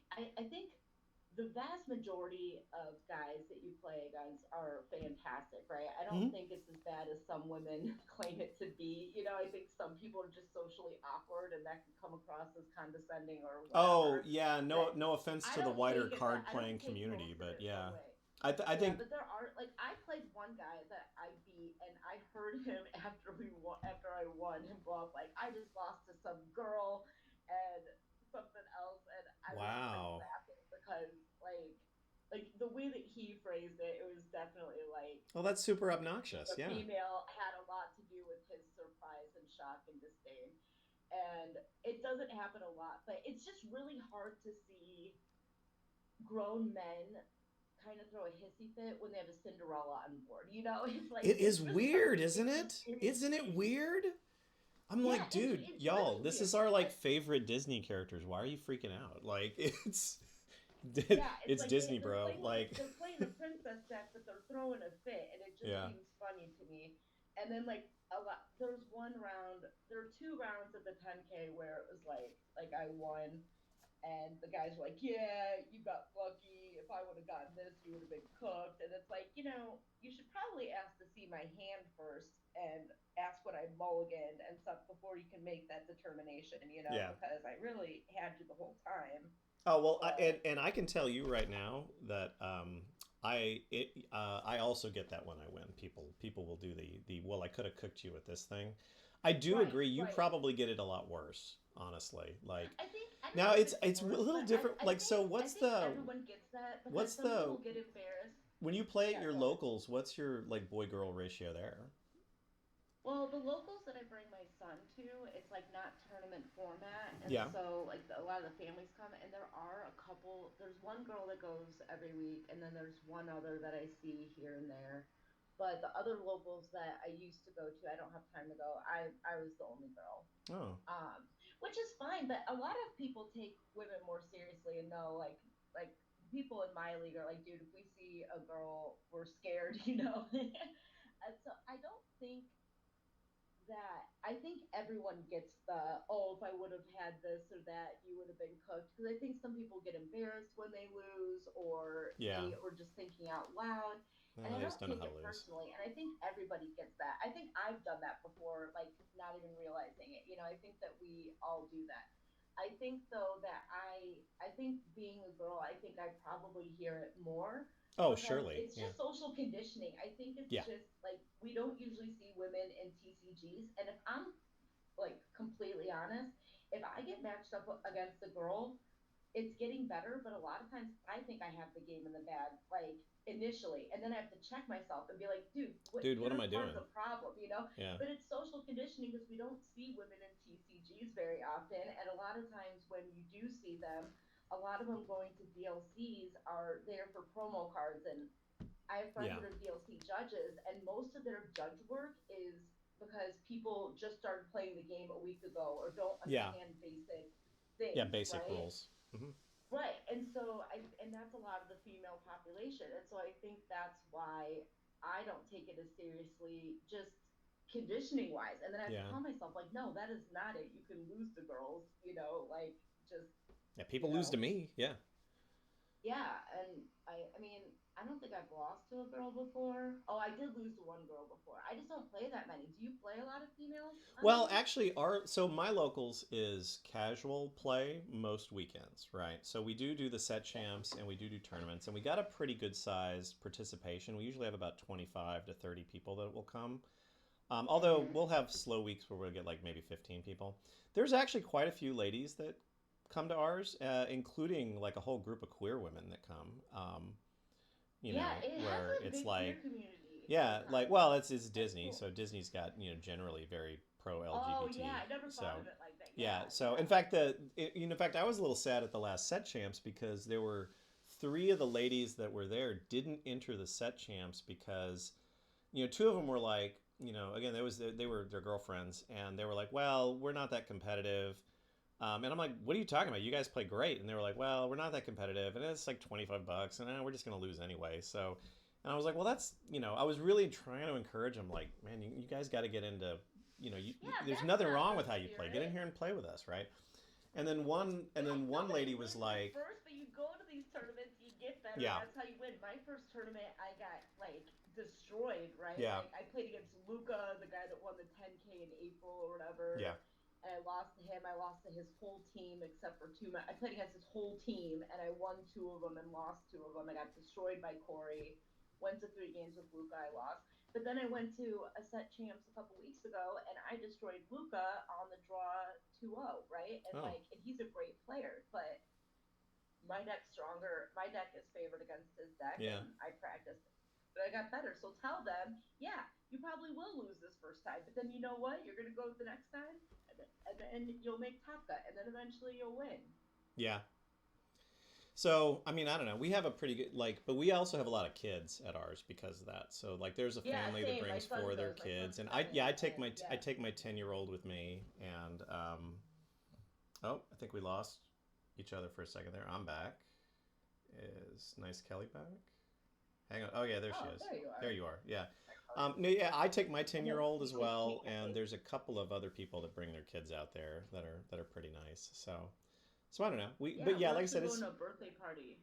the vast majority of guys that you play against are fantastic, right? I don't Mm-hmm. think it's as bad as some women claim it to be. I think some people are just socially awkward and that can come across as condescending or Oh whatever. yeah, no But no offense I to the don't wider take it that card I don't playing take community, most of but it that yeah, way. I Yeah, think but there are like I played one guy that I beat, and I heard him after I won him go off like I just lost to some girl and something else, and I was just like wow. laughing because like the way that he phrased it, it was definitely like Well, that's super being obnoxious. a Yeah. female had a lot to do with his surprise and shock and disdain. And it doesn't happen a lot, but it's just really hard to see grown men kind of throw a hissy fit when they have a Cinderella on board. It's like It it's is really hard weird, to isn't take them it? Isn't it seriously. weird? I'm Yeah, like, it's dude, it's y'all, really this weird. is our like But favorite Disney characters. Why are you freaking out? Like, yeah, it's it's like Disney, they're bro. playing Like, a princess deck, but they're throwing a fit, and it just yeah. seems funny to me. And then like a lot. There's one round. There were two rounds of the 10K where it was like I won, and the guys were like, "Yeah, you got lucky. If I would have gotten this, you would have been cooked." And it's like, you should probably ask to see my hand first and ask what I mulliganed and stuff before you can make that determination. Yeah. Because I really had you the whole time. Oh well, But and I can tell you right now that I also get that when I win. People will do the well, I could have cooked you with this thing. I do right, agree. You right. probably get it a lot worse, honestly. Like I don't now, know if it's it's it's a worse, little but different. Like so, I think everyone gets that because what's some the people get embarrassed. when you play at Yeah, your go ahead. locals? What's your like boy girl ratio there? Well, the locals that I bring my son to, it's like not tournament format, and Yeah, so like a lot of the families come, and there are a couple. There's one girl that goes every week, and then there's one other that I see here and there. But the other locals that I used to go to, I don't have time to go. I was the only girl, oh um, which is fine. But a lot of people take women more seriously and know like people in my league are like, dude, if we see a girl, we're scared, And so I don't think that I think everyone gets the, oh, if I would have had this or that, you would have been cooked. Because I think some people get embarrassed when they lose, or yeah. they were just thinking out loud. And I They just don't don't know take how it to lose. personally. And I think everybody gets that. I think I've done that before, like not even realizing it. I think that we all do that. I think though that I think being a girl, I think I probably hear it more Oh, because surely. it's Yeah. just social conditioning. I think it's Yeah. just like we don't usually see women in TCGs. And if I'm like completely honest, if I get matched up against a girl, it's getting better, but a lot of times I think I have the game in the bag, like initially, and then I have to check myself and be like, dude, Dude, what am you're I part of doing? the problem. Yeah. But it's social conditioning because we don't see women in TCGs very often, and a lot of times when you do see them, a lot of them going to DLCs are there for promo cards, and I have friends Yeah. that are DLC judges, and most of their judge work is because people just started playing the game a week ago or don't Yeah. understand basic Yeah. things, Basic right? rules. Hmm. Right. And that's a lot of the female population. And so I think that's why I don't take it as seriously, just conditioning wise. And then I have to Yeah. tell myself, like, no, that is not it. You can lose to girls, like just, Yeah. you People lose to know, me. Yeah. yeah. And I mean, I don't think I've lost to a girl before. Oh, I did lose to one girl before. I just don't play that many. Do you play a lot of females on Well, here? actually, my locals is casual play most weekends, right? So we do the set Yeah. champs and we do tournaments, and we got a pretty good sized participation. We usually have about 25 to 30 people that will come. Although Mm-hmm. we'll have slow weeks where we'll get like maybe 15 people. There's actually quite a few ladies that come to ours, including like a whole group of queer women that come. Yeah, it has Where a it's big queer like, community yeah, like, sometimes. well, it's That's Disney, cool. so Disney's got generally very pro Oh yeah, LGBT. I never So thought of it like that. yeah, Yeah, so yeah. in fact, I was a little sad at the last set champs because there were three of the ladies that were there didn't enter the set champs because two of them were like, again, they were their girlfriends, and they were like, well, we're not that competitive. And I'm like, what are you talking about? You guys play great. And they were like, well, we're not that competitive. And it's like $25. And we're just going to lose anyway. So, and I was like, well, I was really trying to encourage them. Like, man, you guys got to get into, Yeah, there's that's nothing not wrong the with how you play. Get in spirit. here and play with us, right? And Yeah, then one nobody lady was wins at like, first, but you go to these tournaments, you get better, and yeah, that's how you win. My first tournament, I got like destroyed, right? yeah, Like I played against Luca, the guy that won the 10K in April or yeah, whatever, and I lost to him. I lost to his whole team except for two. I played against his whole team, and I won two of them and lost two of them. I got destroyed by Corey. Went to three games with Luca, I lost. But then I went to a set champs a couple weeks ago, and I destroyed Luca on the draw 2-0, right? And oh, and he's a great player, but my deck's stronger. My deck is favored against his deck, yeah, and I practiced. But I got better. So tell them, yeah, you probably will lose this first time, but then you know what? You're gonna go the next time, and then you'll make top cut, and then eventually you'll win. yeah. So, I mean, I don't know. We have a pretty good, but we also have a lot of kids at ours because of that. So, like, there's a Yeah, family that same. My brings four son of their does. My kids, son's and seven, and I yeah. take my 10-year-old with me, and oh, I think we lost each other for a second there. I'm back. Is Nice Kelly back? Hang on. Oh yeah, there she Oh, is. there you There are. you are. Yeah. No, yeah, I take my I know 10-year-old as people well, can't and wait. there's a couple of other people that bring their kids out there that are pretty nice. So I don't know. But Yeah, yeah, we're like I actually said, going it's to a birthday party.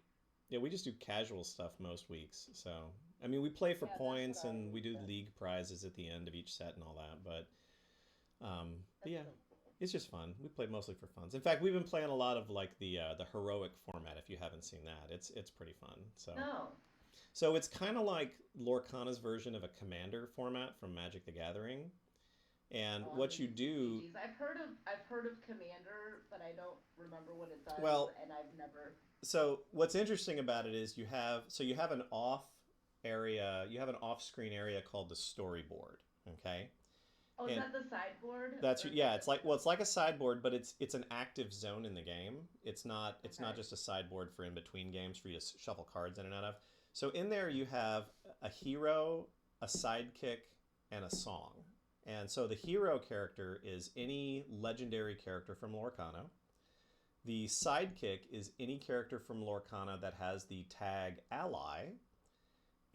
yeah, we just do casual stuff most weeks. So I mean, we play for Yeah, that's what points I and we always do said. league prizes at the end of each set and all that. But That's yeah, so cool. it's just fun. We play mostly for fun. In fact, we've been playing a lot of like the heroic format. If you haven't seen that, it's pretty fun. No. So it's kind of like Lorcana's version of a commander format from Magic the Gathering. And Oh, I'm what gonna you do some do, CGs. I've heard of Commander, but I don't remember what it does, well, and I've never. so what's interesting about it is you have an off area, you have an off-screen area called the storyboard, okay? Oh, is And that the sideboard, that's or is that yeah, different? it's like a sideboard, but it's an active zone in the game. It's not Okay. just a sideboard for in between games for you to shuffle cards in and out of. So in there you have a hero, a sidekick, and a song. And so the hero character is any legendary character from Lorcana. The sidekick is any character from Lorcana that has the tag ally,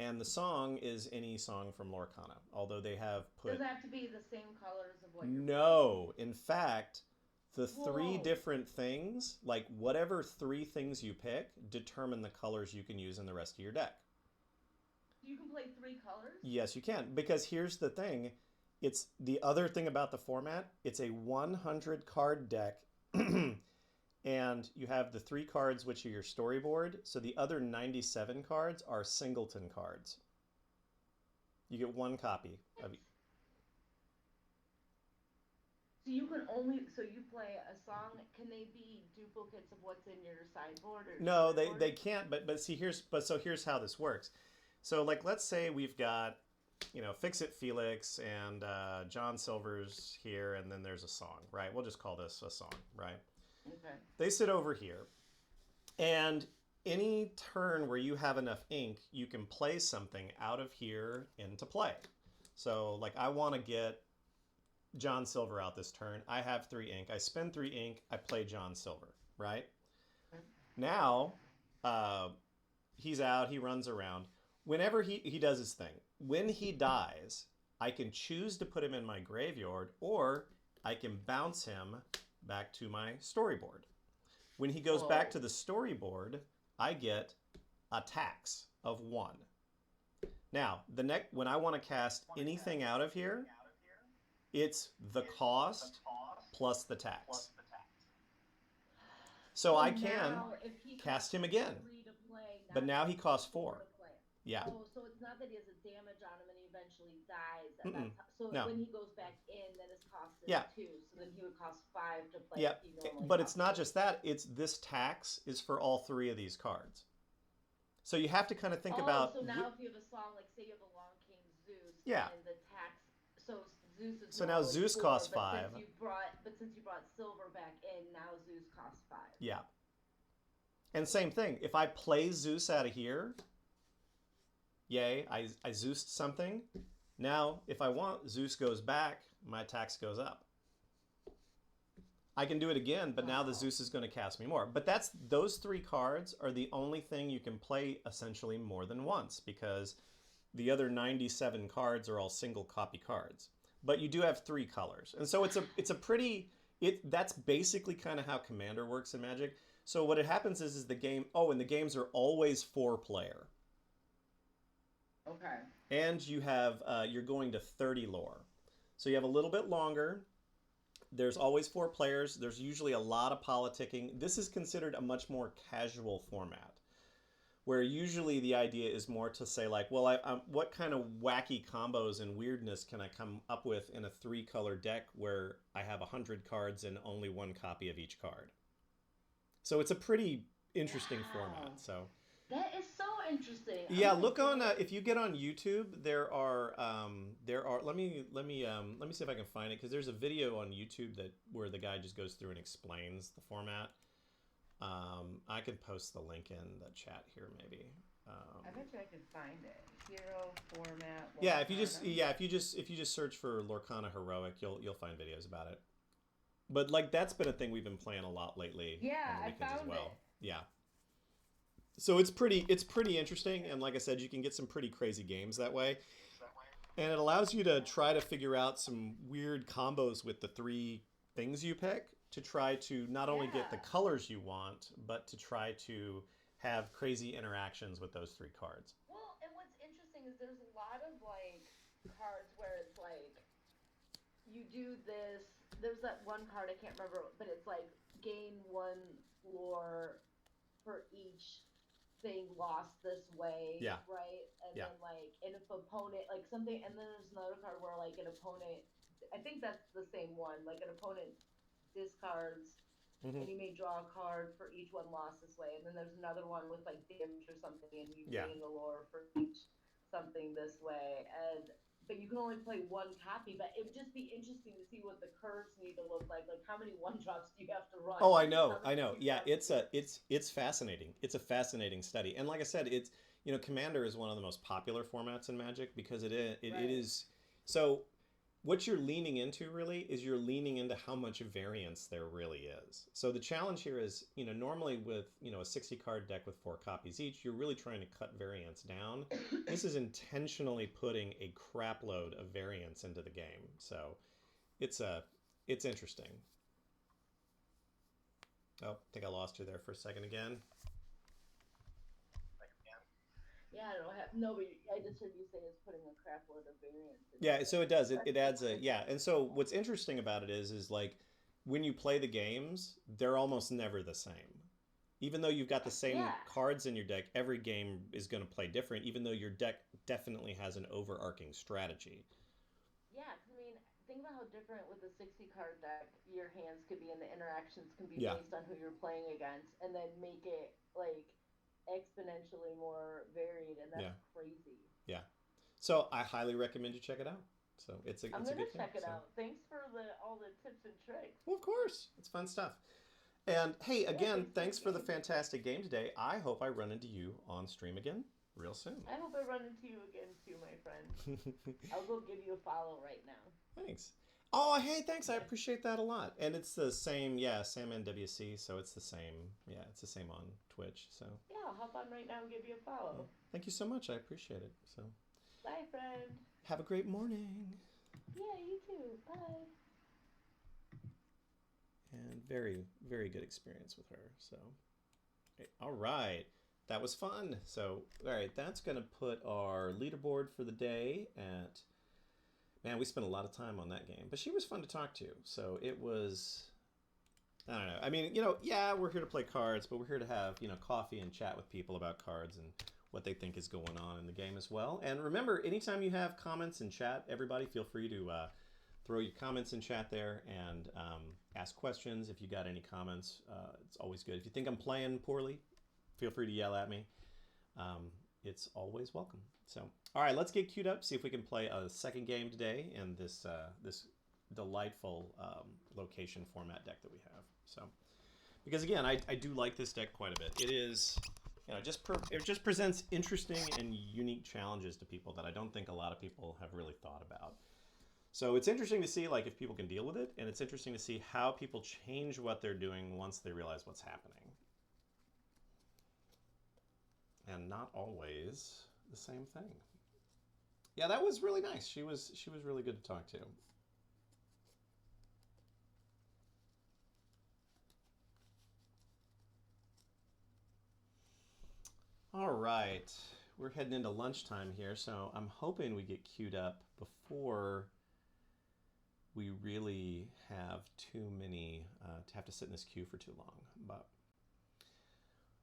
and the song is any song from Lorcana. Although they have Does put it have to be the same colors of what you're playing? no, in fact, the three Whoa. different things, like whatever three things you pick, determine the colors you can use in the rest of your deck. You can play three colors? Yes, you can. Because here's the thing, it's the other thing about the format, it's a 100 card deck. And you have the three cards which are your storyboard. So the other 97 cards are singleton cards. You get one copy What? of. So you play a song. Can they be duplicates of what's in your sideboard or No, storyboard? they can't. But see, here's how this works. So like let's say we've got Fix It Felix and John Silver's here, and then there's a song, right? We'll just call this a song, right? Okay. They sit over here, and any turn where you have enough ink, you can play something out of here into play. So like I want to get John Silver out this turn. I have 3 ink. I spend 3 ink. I play John Silver, right? Now, uh, he's out. He runs around. Whenever he does his thing, when he dies, I can choose to put him in my graveyard, or I can bounce him back to my storyboard. When he goes back Whoa. to the storyboard, I get a tax of 1. Now, when I want to cast anything out of here, it's the cost plus the tax. So So I can now, if he cast costs him again, 3 to play, but now he now he costs costs four 4. to play. Yeah. Oh, so it's not that he has a damage on him and he eventually dies, and Mm-mm. so No. when he goes back in, then his cost is Yeah. 2. So then he would cost 5 to play Yeah. if he normally But it's costs not 4. just that. It's this tax is for all 3 of these cards. So you have to kind of think Oh, about so now if you have a song, like say you have a Long King Zeus, yeah. and the tax, so Zeus is So now normally Zeus 4, costs but 5. since you brought silver back in, now Zeus costs 5. Yeah. And same thing. If I play Zeus out of here, yay, I Zeused something. Now, if I want, Zeus goes back, my tax goes up. I can do it again, but now the Wow. Zeus is going to cast me more. But those 3 cards are the only thing you can play essentially more than once, because the other 97 cards are all single copy cards. But you do have 3 colors. And so it's a pretty that's basically kind of how Commander works in Magic. So what it happens is the game and the games are always 4-player. Okay. And you have you're going to 30 lore. So you have a little bit longer. There's always 4 players. There's usually a lot of politicking. This is considered a much more casual format, where usually the idea is more to say like, well, what kind of wacky combos and weirdness can I come up with in a 3-color deck where I have 100 cards and only 1 copy of each card. So it's a pretty interesting Wow. format. So That is so interesting. I'm yeah, gonna look on get. if you get on YouTube, there are let me see if I can find it, because there's a video on YouTube where the guy just goes through and explains the format. I could post the link in the chat here maybe. I bet you I can find it. Hero format. Yeah, Lorcana. if you just search for Lorcana Heroic, you'll find videos about it. But like that's been a thing we've been playing a lot lately Yeah, on the I weekends as found well. it. Yeah. So it's pretty interesting, and like I said, you can get some pretty crazy games that way. And it allows you to try to figure out some weird combos with the three things you pick to try to not only get the Yeah. colors you want, but to try to have crazy interactions with those three cards. Well, and what's interesting is there's a lot of like cards where it's like you do this. There's that one card I can't remember, but it's like gain one lore for each thing lost this way, Yeah, right? And yeah. then like, and if opponent like something, and then there's another card where like an opponent, I think that's the same one. Like an opponent discards, Hmm. and you may draw a card for each one lost this way. And then there's another one with like damage or something, and you Yeah. gain the lore for each something this way. And but you can only play one copy. But it would just be interesting to see what the curves need to look like. Like how many one drops do you have to run? Oh, I How know, I many know. two Yeah, drops do you have to it's fascinating. It's a fascinating study, and like I said, it's Commander is one of the most popular formats in Magic because it Right. is so. What you're leaning into really is you're leaning into how much variance there really is. So the challenge here is, normally with a 60 card deck with 4 copies each, you're really trying to cut variance down. This is intentionally putting a crap load of variance into the game. So it's it's interesting. Oh, I think I lost you there for a second again. Yeah, I don't have no, but I just heard you say it's putting a crap load of variance into Yeah, so it. it does. It That's adds so a cool. yeah. And so what's interesting about it is like when you play the games, they're almost never the same. Even though you've got the same Yeah, cards in your deck, every game is going to play different, even though your deck definitely has an overarching strategy. yeah. 'Cause I mean, think about how different with a 60 card deck your hands could be and the interactions can be Yeah, based on who you're playing against, and then make it like exponentially more varied, and yeah, that's crazy. yeah. So I highly recommend you check it out. So I'm it's a gonna good game. check it So out. Thanks for the all the tips and tricks. well, of course, it's fun stuff. And hey, Yeah, again, thanks for the thanks for the game. fantastic game today. I hope I run into you on stream again real soon. I hope I run into you again too, my friend. I'll go give you a follow right now. Thanks. Oh, hey, thanks. I Yeah. appreciate that a lot. And it's the same, yeah, Sam NWC, so it's the same. Yeah, it's the same on Twitch. So, Yeah, I'll hop on right now and give you a yeah. follow. Thank you so much. I appreciate it. So, Bye, friend. have a great morning. Yeah, you too. Bye. And very, very good experience with her. So, okay, all right. That was fun. So, all right, that's going to put our leaderboard for the day at. Man, we spent a lot of time on that game, but she was fun to talk to. So it was I don't know. I mean, yeah, we're here to play cards, but we're here to have, coffee and chat with people about cards and what they think is going on in the game as well. And remember, anytime you have comments in chat, everybody feel free to throw your comments in chat there and ask questions if you got any comments. It's always good. If you think I'm playing poorly, feel free to yell at me. It's always welcome. So, all right, let's get queued up. See if we can play a second game today in this delightful location format deck that we have. So, because again, I do like this deck quite a bit. It is, it just presents interesting and unique challenges to people that I don't think a lot of people have really thought about. So it's interesting to see like if people can deal with it, and it's interesting to see how people change what they're doing once they realize what's happening. And not always the same thing. Yeah, that was really nice. She was really good to talk to. All right, we're heading into lunchtime here, so I'm hoping we get queued up before we really have too many to have to sit in this queue for too long. But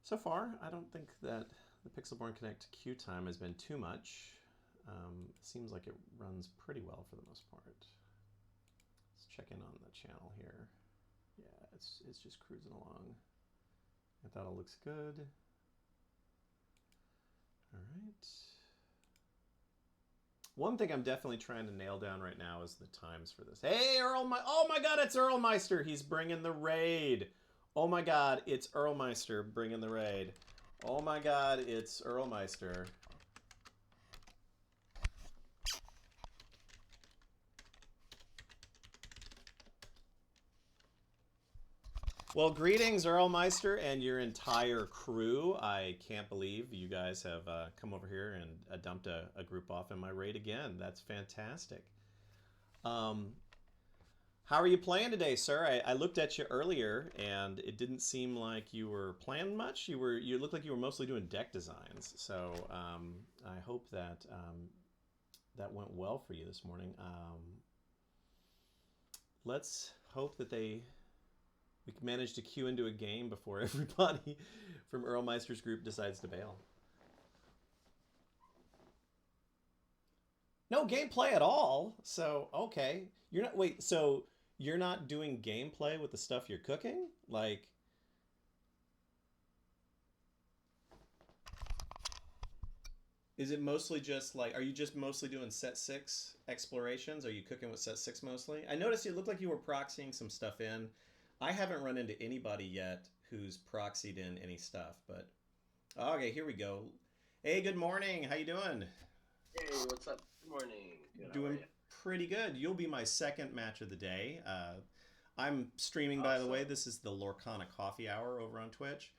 so far, I don't think that the Pixelborn Connect queue time has been too much. It seems like it runs pretty well for the most part. Let's check in on the channel here. Yeah, it's just cruising along. I thought it looks good. All right. One thing I'm definitely trying to nail down right now is the times for this. Hey, oh my God, it's Earlmeister. He's bringing the raid. Oh my God, it's Earlmeister bringing the raid. Oh my God, it's Earlmeister. Well, greetings, Earl Meister, and your entire crew. I can't believe you guys have come over here and dumped a group off in my raid again. That's fantastic. Um, how are you playing today, sir? I looked at you earlier, and it didn't seem like you were playing much. You looked like you were mostly doing deck designs. So I hope that that went well for you this morning. Let's hope that we can manage to queue into a game before everybody from Earl Meister's group decides to bail. No gameplay at all. So okay, you're not. Wait, so you're not doing gameplay with the stuff you're cooking? Like, is it mostly just like? Are you just mostly doing set six explorations? Are you cooking with set six mostly? I noticed you looked like you were proxying some stuff in. I haven't run into anybody yet who's proxied in any stuff, but okay, here we go. Hey, good morning. How you doing? Hey, what's up? Good morning. Good, how are Doing you? pretty good. You'll be my second match of the day. I'm streaming, by the way. Awesome. This is the Lorcana Coffee Hour over on Twitch.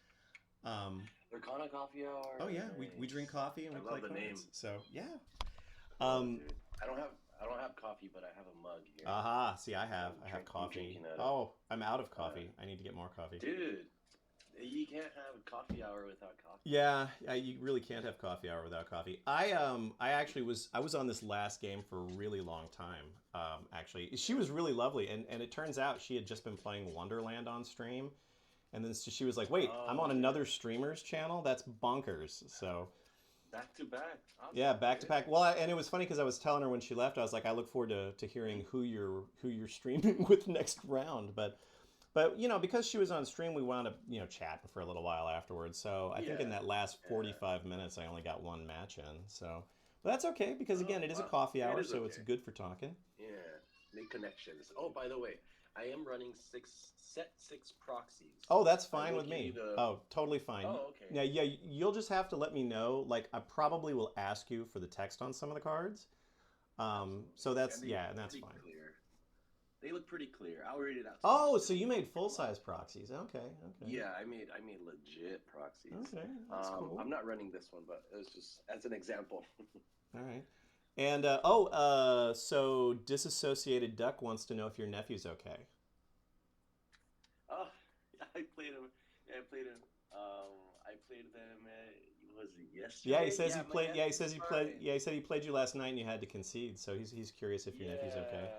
Um, Lorcana Coffee Hour. oh yeah, we drink Nice. coffee and I we play love the name. cards. So yeah. Oh, Um, dude. I don't have coffee, but I have a mug here. aha. See, I I'm have coffee. drinking out of. Oh, I'm out of Uh, coffee. I need to get more coffee. dude, you can't have a coffee hour without coffee. Yeah, you really can't have coffee hour without coffee. I actually was on this last game for a really long time. Actually, she was really lovely, and it turns out she had just been playing Wonderland on stream, and then she was like, "Wait, I'm Oh on yeah. another streamer's channel. That's bonkers." So Back to back. yeah, Awesome, back to dude. back. Well, and it was funny because I was telling her when she left, I was like, "I look forward to hearing who you're streaming with next round." But because she was on stream, we wound up chatting for a little while afterwards. So I think in Yeah. that last Yeah. 45 minutes, I only got one match in. So, but that's okay because Oh again, it is a wow. coffee Yeah, it hour, is so it's okay. good for talking. Yeah. Make connections. Oh, by the way, I am running six proxies. Oh, that's I fine will with give you me. the. Oh, totally fine. Oh, okay. Yeah, yeah. You'll just have to let me know. Like, I probably will ask you for the text on some of the cards. So Absolutely. that's And they yeah, look and that's pretty fine. clear. They look pretty clear. I'll read it out to you Oh, so so you made you full can love. size proxies. Okay, okay, Yeah, I made legit proxies. okay. That's cool. I'm not running this one, but it was just as an example. All right. And so disassociated duck wants to know if your nephew's okay. Oh, I played him. Yeah, I played him. I played them. Was it Yeah, he yesterday? says he Yeah, my played. Yeah, he nephew's says he played. fine. Yeah, he said he played you last night and you had to concede. So he's curious if your nephew's okay.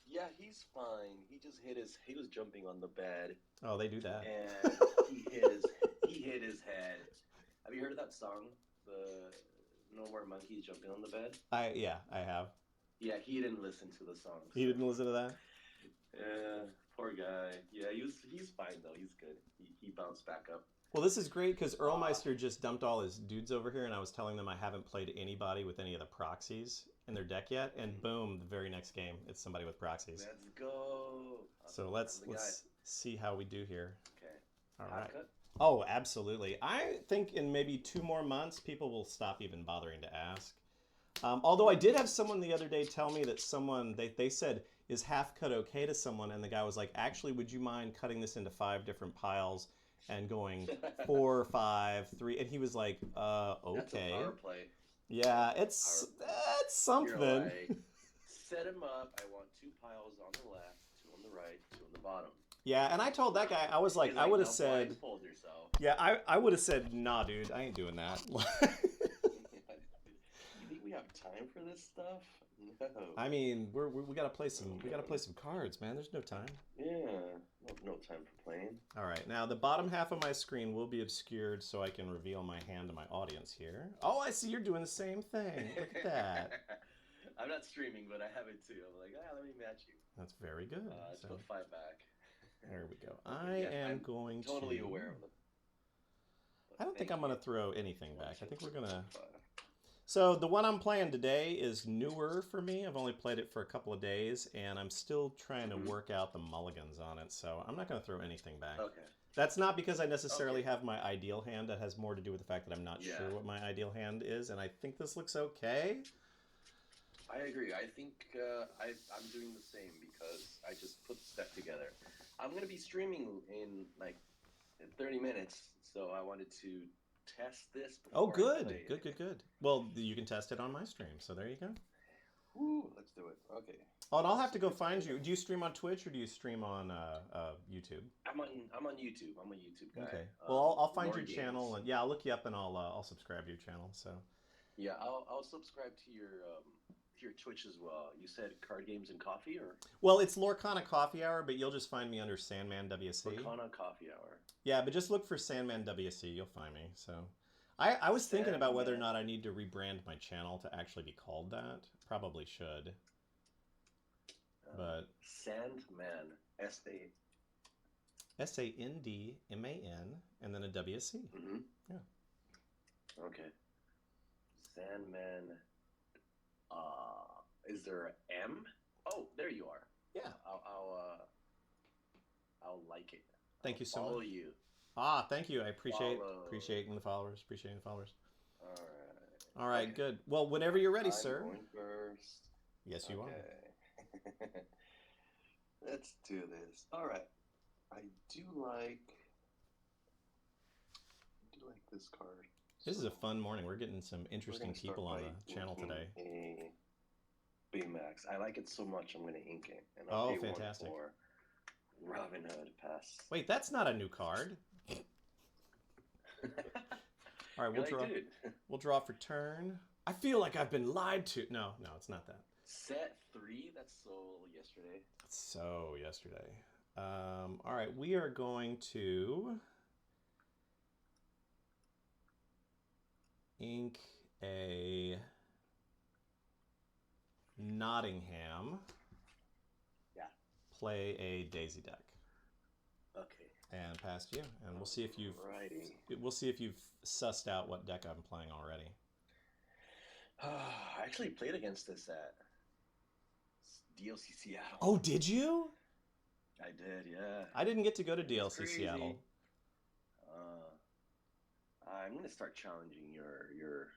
Yeah, yeah, he's fine. He was jumping on the bed Oh, they do that. and he hit his head. Have you heard of that song? The No More Monkeys Jumping on the Bed? I have. Yeah, he didn't listen to the song, He so didn't listen to that. yeah, poor guy. Yeah, he's fine though. He's good. He bounced back up. Well, this is great because Uh Earlmeister just dumped all his dudes over here, and I was telling them I haven't played anybody with any of the proxies in their deck yet, and mhm. boom, the very next game, it's somebody with proxies. Let's go. So I'm let's the guy. see how we do here. Okay. All Half right. cut. Oh, absolutely. I think in maybe 2 more months, people will stop even bothering to ask. Although I did have someone the other day tell me that they said, is half cut okay to someone? And the guy was like, actually, would you mind cutting this into 5 different piles and going 4, 5, 3? And he was like, That's a okay. power play. Yeah, Power play. that's You're something. like, set him up. I want 2 piles on the left, two on the right, two on the bottom. Yeah, and I told that guy, I was like, He's I like, would have now said, blindfold yourself. yeah, I would have said, nah, dude, I ain't doing that. You think we have time for this stuff? No. I mean, we gotta play some cards, man. There's no time. Yeah, no time for playing. All right, now the bottom half of my screen will be obscured so I can reveal my hand to my audience here. Oh, I see you're doing the same thing. Look at that. I'm not streaming, but I have it too. I'm like, let me match you. That's very good. Let's So put 5 back. there we go. Okay, I yeah, am I'm going totally to. aware of them. I don't think Thank I'm gonna you. throw anything One, back. I two, think we're three, gonna. 4, 5. So the one I'm playing today is newer for me. I've only played it for a couple of days, and I'm still trying to Mhm. work out the mulligans on it. So I'm not gonna throw anything back. Okay. That's not because I necessarily Okay. have my ideal hand. That has more to do with the fact that I'm not Yeah. sure what my ideal hand is, and I think this looks okay. I agree. I think I'm doing the same because I just put the deck together. I'm gonna be streaming in like 30 minutes, so I wanted to test this Oh, before I good, play good, it. good, good. Well, you can test it on my stream, so there you go. Woo, let's do it. Okay. Oh, and I'll have to go Super find excited. you. Do you stream on Twitch or do you stream on YouTube? I'm on YouTube. I'm a YouTube guy. Okay. Well, I'll find Lore your channel Games. and yeah, I'll look you up and I'll subscribe to your channel. So Yeah, I'll subscribe to your Twitch as well. You said card games and coffee or well, it's Lorcana Coffee Hour, but you'll just find me under Sandman WC. Lorcana Coffee Hour. Yeah, but just look for Sandman WC. You'll find me. So I was thinking about whether or Sandman. not I need to rebrand my channel to actually be called that. Probably should. But Sandman. Sandman and then a WC. Mm-hmm. Yeah. Okay. Sandman. Is there an M? Oh, there you are. Yeah. I'll like it. Thank you so Follow much. you. Ah, thank you. I appreciate Follow. appreciating the followers. Appreciating the followers. All right. All right, Okay. good. Well, whenever you're ready, I'm sir. going first. Yes, you are. Okay. Let's do this. All right. I do like this card. This is a So, fun morning. We're getting some we're interesting gonna start people on by the channel inking today. A Baymax. I like it so much. I'm gonna ink it, and Oh, I'll pay fantastic. one for Robin Hood. Pass. Wait, that's not a new card. All right, You're like, dude. we'll draw for turn. I feel like I've been lied to. No, it's not that. Set 3. That's so yesterday. So yesterday. All right, we are going to ink a Nottingham. Yeah. Play a Daisy deck. Okay. And pass to you, and we'll see if you've sussed out what deck I'm playing already. I actually played against this at DLC Seattle. Oh, did you? I did, yeah. I didn't get to go to DLC crazy. Seattle. I'm gonna start challenging your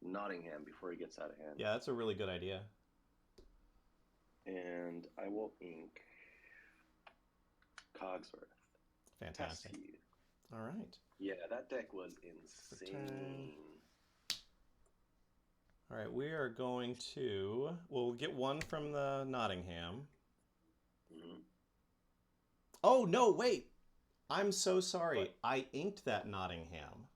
Nottingham before he gets out of hand. Yeah, that's a really good idea. And I will ink Cogsworth. Fantastic. Test you. All right. Yeah, that deck was insane. All right, we are going to... We'll get one from the Nottingham. Mm-hmm. Oh, no, wait. I'm so sorry. What? I inked that Nottingham.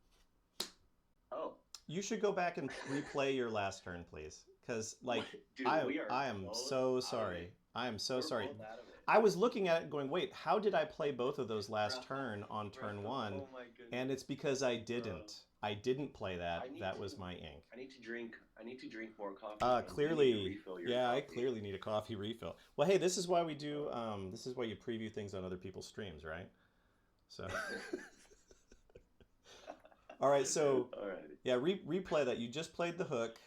Oh. You should go back and replay your last turn, please. Because, like, Dude, I am so sorry. I am so sorry. Both out of it. I was looking at it going, wait, how did I play both of those last turn on turn one? Oh my goodness. And it's because I didn't. I didn't play that. That was my ink. I need to drink more coffee. Clearly, yeah, I clearly need a coffee refill. Well, hey, this is why we do. This is why you preview things on other people's streams, right? So, all right. So, Alrighty. yeah, replay that. You just played the hook.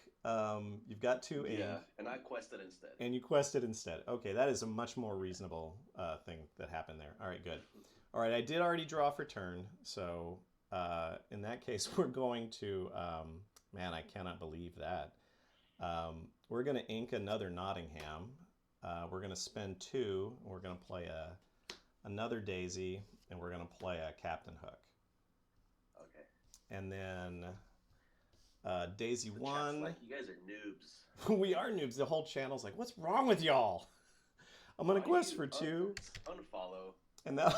You've got 2 ink. Yeah, and I quested instead. And you quested instead. Okay, that is a much more reasonable thing that happened there. All right, good. All right, I did already draw for turn, so in that case, we're going to. Man, I cannot believe that. We're going to ink another Nottingham. We're going to spend 2. We're going to play another Daisy, and we're going to play a Captain Hook. Okay. And then Daisy The 1. chat's like, you guys are noobs. We are noobs. The whole channel's like, what's wrong with y'all? I'm going to quest for 2. Unfollow. And that,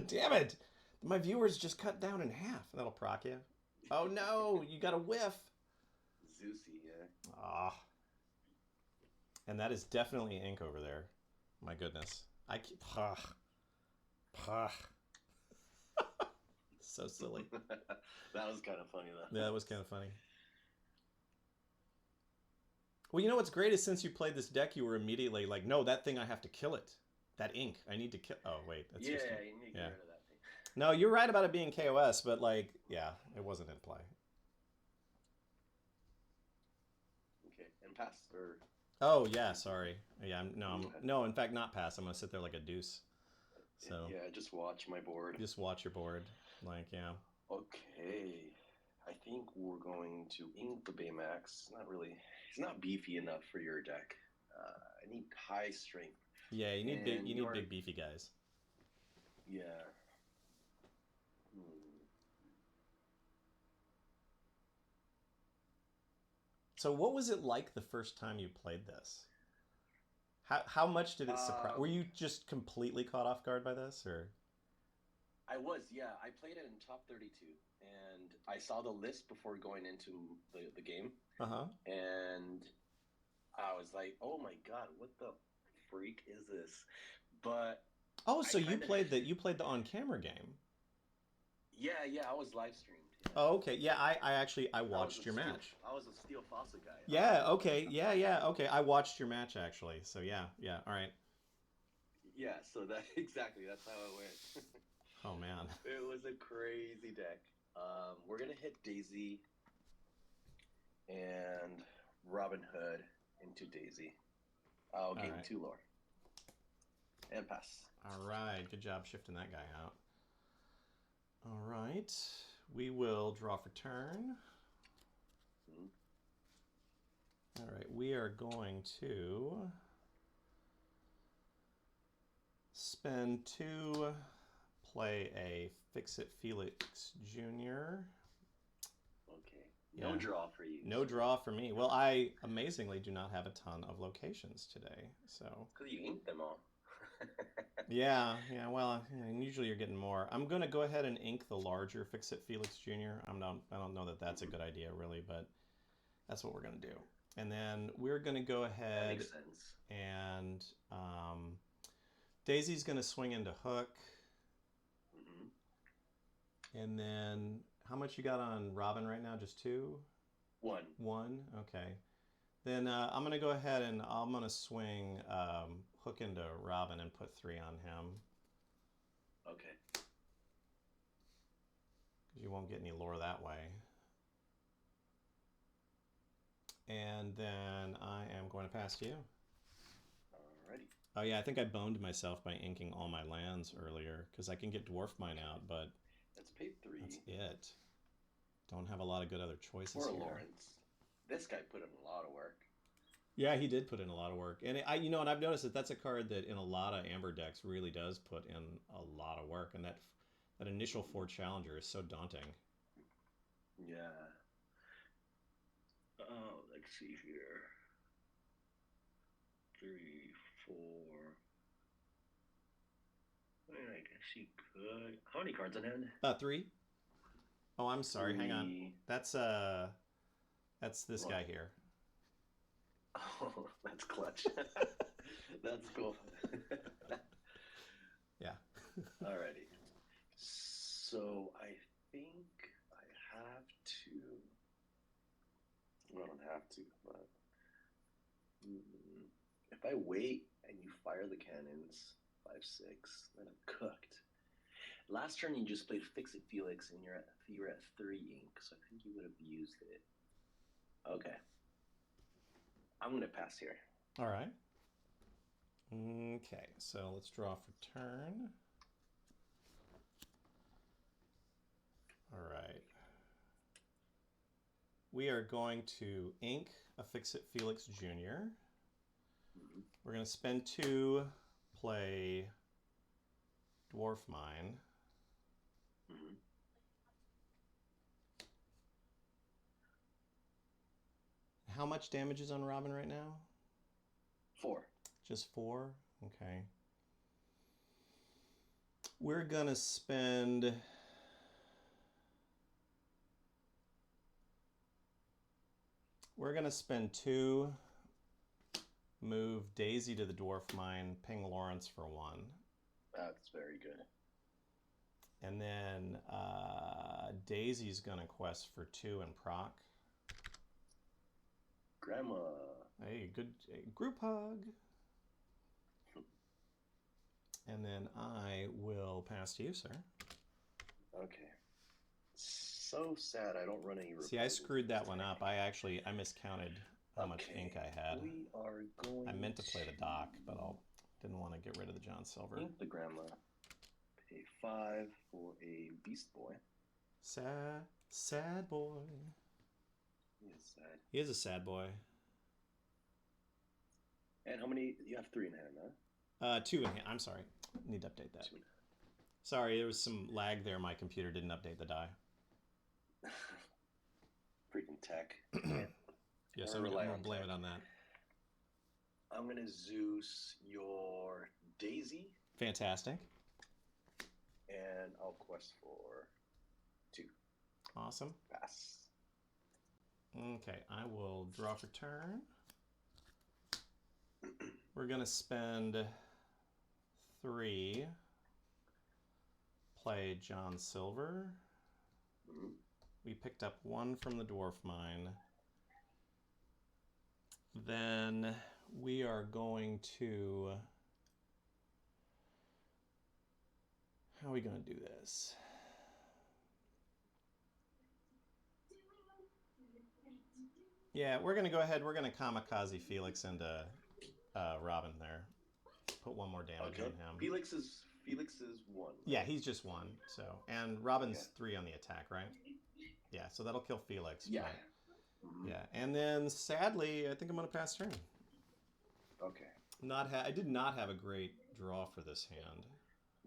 damn it. My viewers just cut down in half. That'll proc you. Oh no, you got a whiff. Zeusy, yeah. Ah. And that is definitely ink over there. My goodness. I keep... So silly. That was kind of funny, though. Yeah, that was kind of funny. Well, you know what's great is since you played this deck, you were immediately like, no, that thing, I have to kill it. That ink, I need to kill... Oh, wait. That's yeah, just you need to get rid of that thing. No, you're right about it being KOS, but like, yeah, it wasn't in play. Okay, and pass, or... Oh, yeah, sorry. Yeah, no, in fact, not pass. I'm going to sit there like a deuce. So yeah, just watch my board. just watch your board. Like, yeah. Okay. I think we're going to ink the Baymax. It's not beefy enough for your deck. I need high strength. Yeah, you need And big beefy guys. Yeah. Hmm. So what was it like the first time you played this? How much did it surprise? Were Um, you just completely caught off guard by this, or? I was, yeah. I played it in top 32, and I saw the list before going into the game, Uh huh. and I was like, "Oh my God, what the freak is this?" But Oh, I so you kind of, played the on camera game. yeah, yeah. I was live streamed. Yeah, Oh, okay. Yeah, I actually I watched your match. I was a Steel Faucet guy. Yeah, okay. Yeah, yeah, okay. I watched your match actually. So yeah, yeah. All right. Yeah. So that exactly that's how it went. Oh man. It was a crazy deck. We're gonna hit Daisy and Robin Hood into Daisy. I'll All gain right. 2 lore and pass. All right. Good job shifting that guy out. All right. We will draw for turn. Mhm. All right. We are going to spend 2, play a Fix It Felix Jr. Okay. Yeah. No draw for you. No draw for me. Well, I amazingly do not have a ton of locations today. So, Because you inked them all. yeah, yeah, well, usually you're getting more. I'm going to go ahead and ink the larger Fix It Felix Jr. I don't know that that's a good idea really, but that's what we're going to do. And then we're going to go That ahead makes sense. and Daisy's going to swing into Hook. Hmm. And then how much you got on Robin right now? Just 2? One. 1? Okay. Then I'm going to go ahead and I'm going to swing Hook into Robin and put 3 on him. Okay. Because you won't get any lore that way. And then I am going to pass to you. Alrighty. Oh yeah, I think I boned myself by inking all my lands earlier. Because I can get Dwarf Mine out, but Let's pay 3. that's it. Don't have a lot of good other choices For here. Lawrence. This guy put in a lot of work. Yeah, he did put in a lot of work, and and I've noticed that that's a card that in a lot of Amber decks really does put in a lot of work, and that initial 4 challenger is so daunting. Yeah. Oh, let's see here. 3, 4. I guess you could. How many cards in hand? 3. Oh, I'm sorry. Hang on. 3. That's this What? guy here. Oh, that's clutch. That's cool. Yeah. Alrighty. So I think I have to. Well, I don't have to, but if I wait and you fire the cannons, 5/6, then I'm cooked. Last turn you just played Fix It Felix, and you're at 3 ink, so I think you would have used it. Okay. I'm gonna pass here. All right. Okay, so let's draw for turn. All right. We are going to ink a Fix It Felix Jr. Mhm. We're going to spend 2, play Dwarf Mine. Mhm. How much damage is on Robin right now? 4. Just 4? Okay. We're going to spend... We're going to spend 2, move Daisy to the Dwarf Mine, ping Lawrence for 1. That's very good. And then Daisy's going to quest for 2 and proc. Grandma. Hey, good group hug. And then I will pass to you, sir. Okay. So sad I don't run any. See, I screwed that one up. I miscounted how much Okay, ink I had. We are going. I meant to play the dock, but I didn't want to get rid of the John Silver. Ink the grandma. Pay 5 for a Beast Boy. Sad boy. He is sad. He is a sad boy. And how many? You have 3 in hand, huh? 2 in hand. I'm sorry. Need to update that. 2 in hand. Sorry, there was some lag there. My computer didn't update the die. Freaking tech. Yes, I'm rely gonna on blame tech. it on that. I'm gonna Zeus your Daisy, Fantastic. and I'll quest for 2. Awesome. Pass. Okay, I will draw for turn. We're gonna spend 3. Play John Silver. Mhm. We picked up 1 from the dwarf mine. Then we are going to... How are we going to do this? Yeah, we're going to go ahead. We're going to kamikaze Felix into Robin there. Put 1 more damage on him. Felix is 1. Right? Yeah, he's just 1. So, and Robin's Okay. 3 on the attack, right? Yeah, so that'll kill Felix. Yeah. But, yeah, and then sadly, I think I'm going to pass turn. Okay. I did not have a great draw for this hand.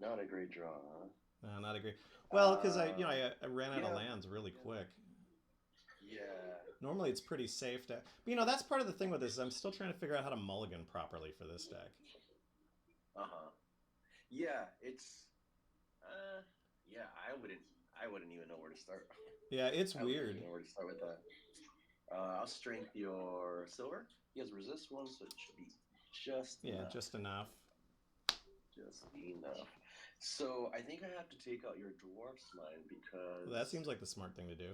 Not a great draw, huh? No, not a great. Well, because I ran out of yeah. lands really quick. Yeah. Normally it's pretty safe to. But, that's part of the thing with this. Is I'm still trying to figure out how to mulligan properly for this deck. Yeah, it's. Yeah, I wouldn't even know where to start. Yeah, it's I weird. wouldn't even know where to start with that. I'll strength your silver. He has resist 1, so it should be just enough. Just enough. Just enough. So I think I have to take out your dwarf's mine because Well, that seems like the smart thing to do.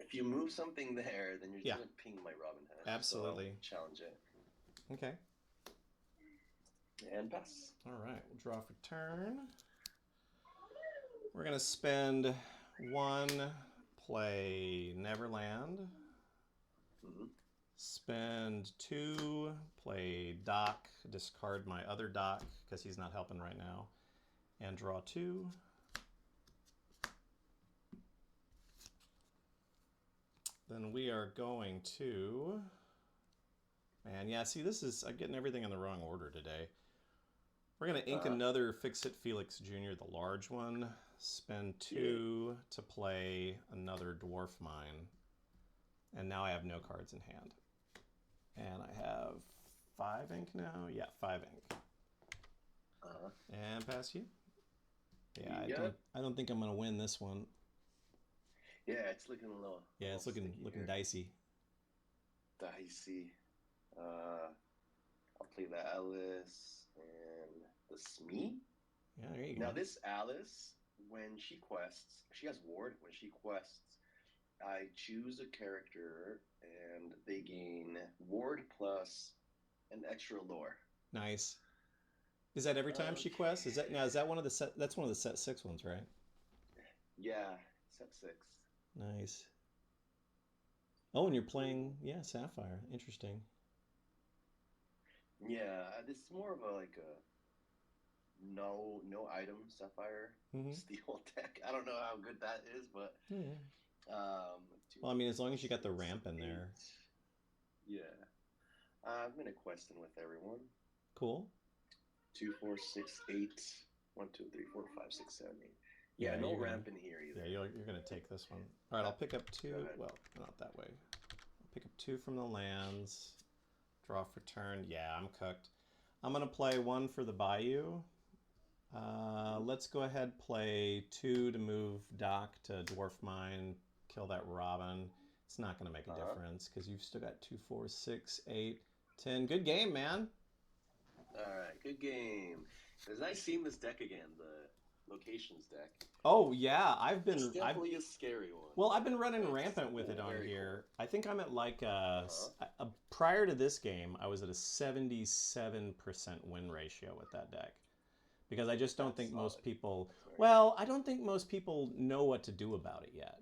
If you move something there, then you're just gonna ping my Robin Hood. Absolutely. So challenge it. Okay. And pass. All right, we'll draw for turn. We're gonna spend 1, play Neverland. Mm-hmm. Spend 2, play Doc, discard my other Doc because he's not helping right now, and draw 2. Then we are going to... Man, yeah, see, I'm getting everything in the wrong order today. We're going to ink another Fix-It Felix Jr., the large one. Spend 2 to play another Dwarf Mine. And now I have no cards in hand. And I have 5 ink now? Yeah, 5 ink. And pass you. Yeah, I don't think I'm going to win this one. Yeah, it's looking low. Yeah, it's looking dicey. Dicey. I'll play the Alice and the Smee. Yeah, there you go. Now this Alice, when she quests, she has ward. When she quests, I choose a character and they gain ward plus an extra lore. Nice. Is that every time she quests? Is that one of the set? That's one of the set 6 ones, right? Yeah, set 6. Nice. Oh, and you're playing, Sapphire. Interesting. Yeah, it's more of a no item Sapphire steel deck. I don't know how good that is, but well, I mean, as long as you got the ramp in there. Yeah. I'm gonna quest in with everyone. Cool. 2, 4, 6, 8. 1, 2, 3, 4, 5, 6, 7, 8. Yeah, no ramp in here either. Yeah, you're gonna take this one. All right, I'll pick up 2. Well, not that way. I'll pick up 2 from the lands. Draw for turn. Yeah, I'm cooked. I'm gonna play 1 for the Bayou. Let's go ahead play 2 to move Doc to Dwarf Mine. Kill that Robin. It's not gonna make a difference because you've still got 2, 4, 6, 8, 10. Good game, man. All right, good game. It's nice seeing this deck again, the locations deck. Oh yeah, it's definitely a scary one. Well, I've been running rampant with it on here. Cool. I think I'm at prior to this game, I was at a 77% win ratio with that deck. Because I just don't think most people. Well, I don't think most people know what to do about it yet.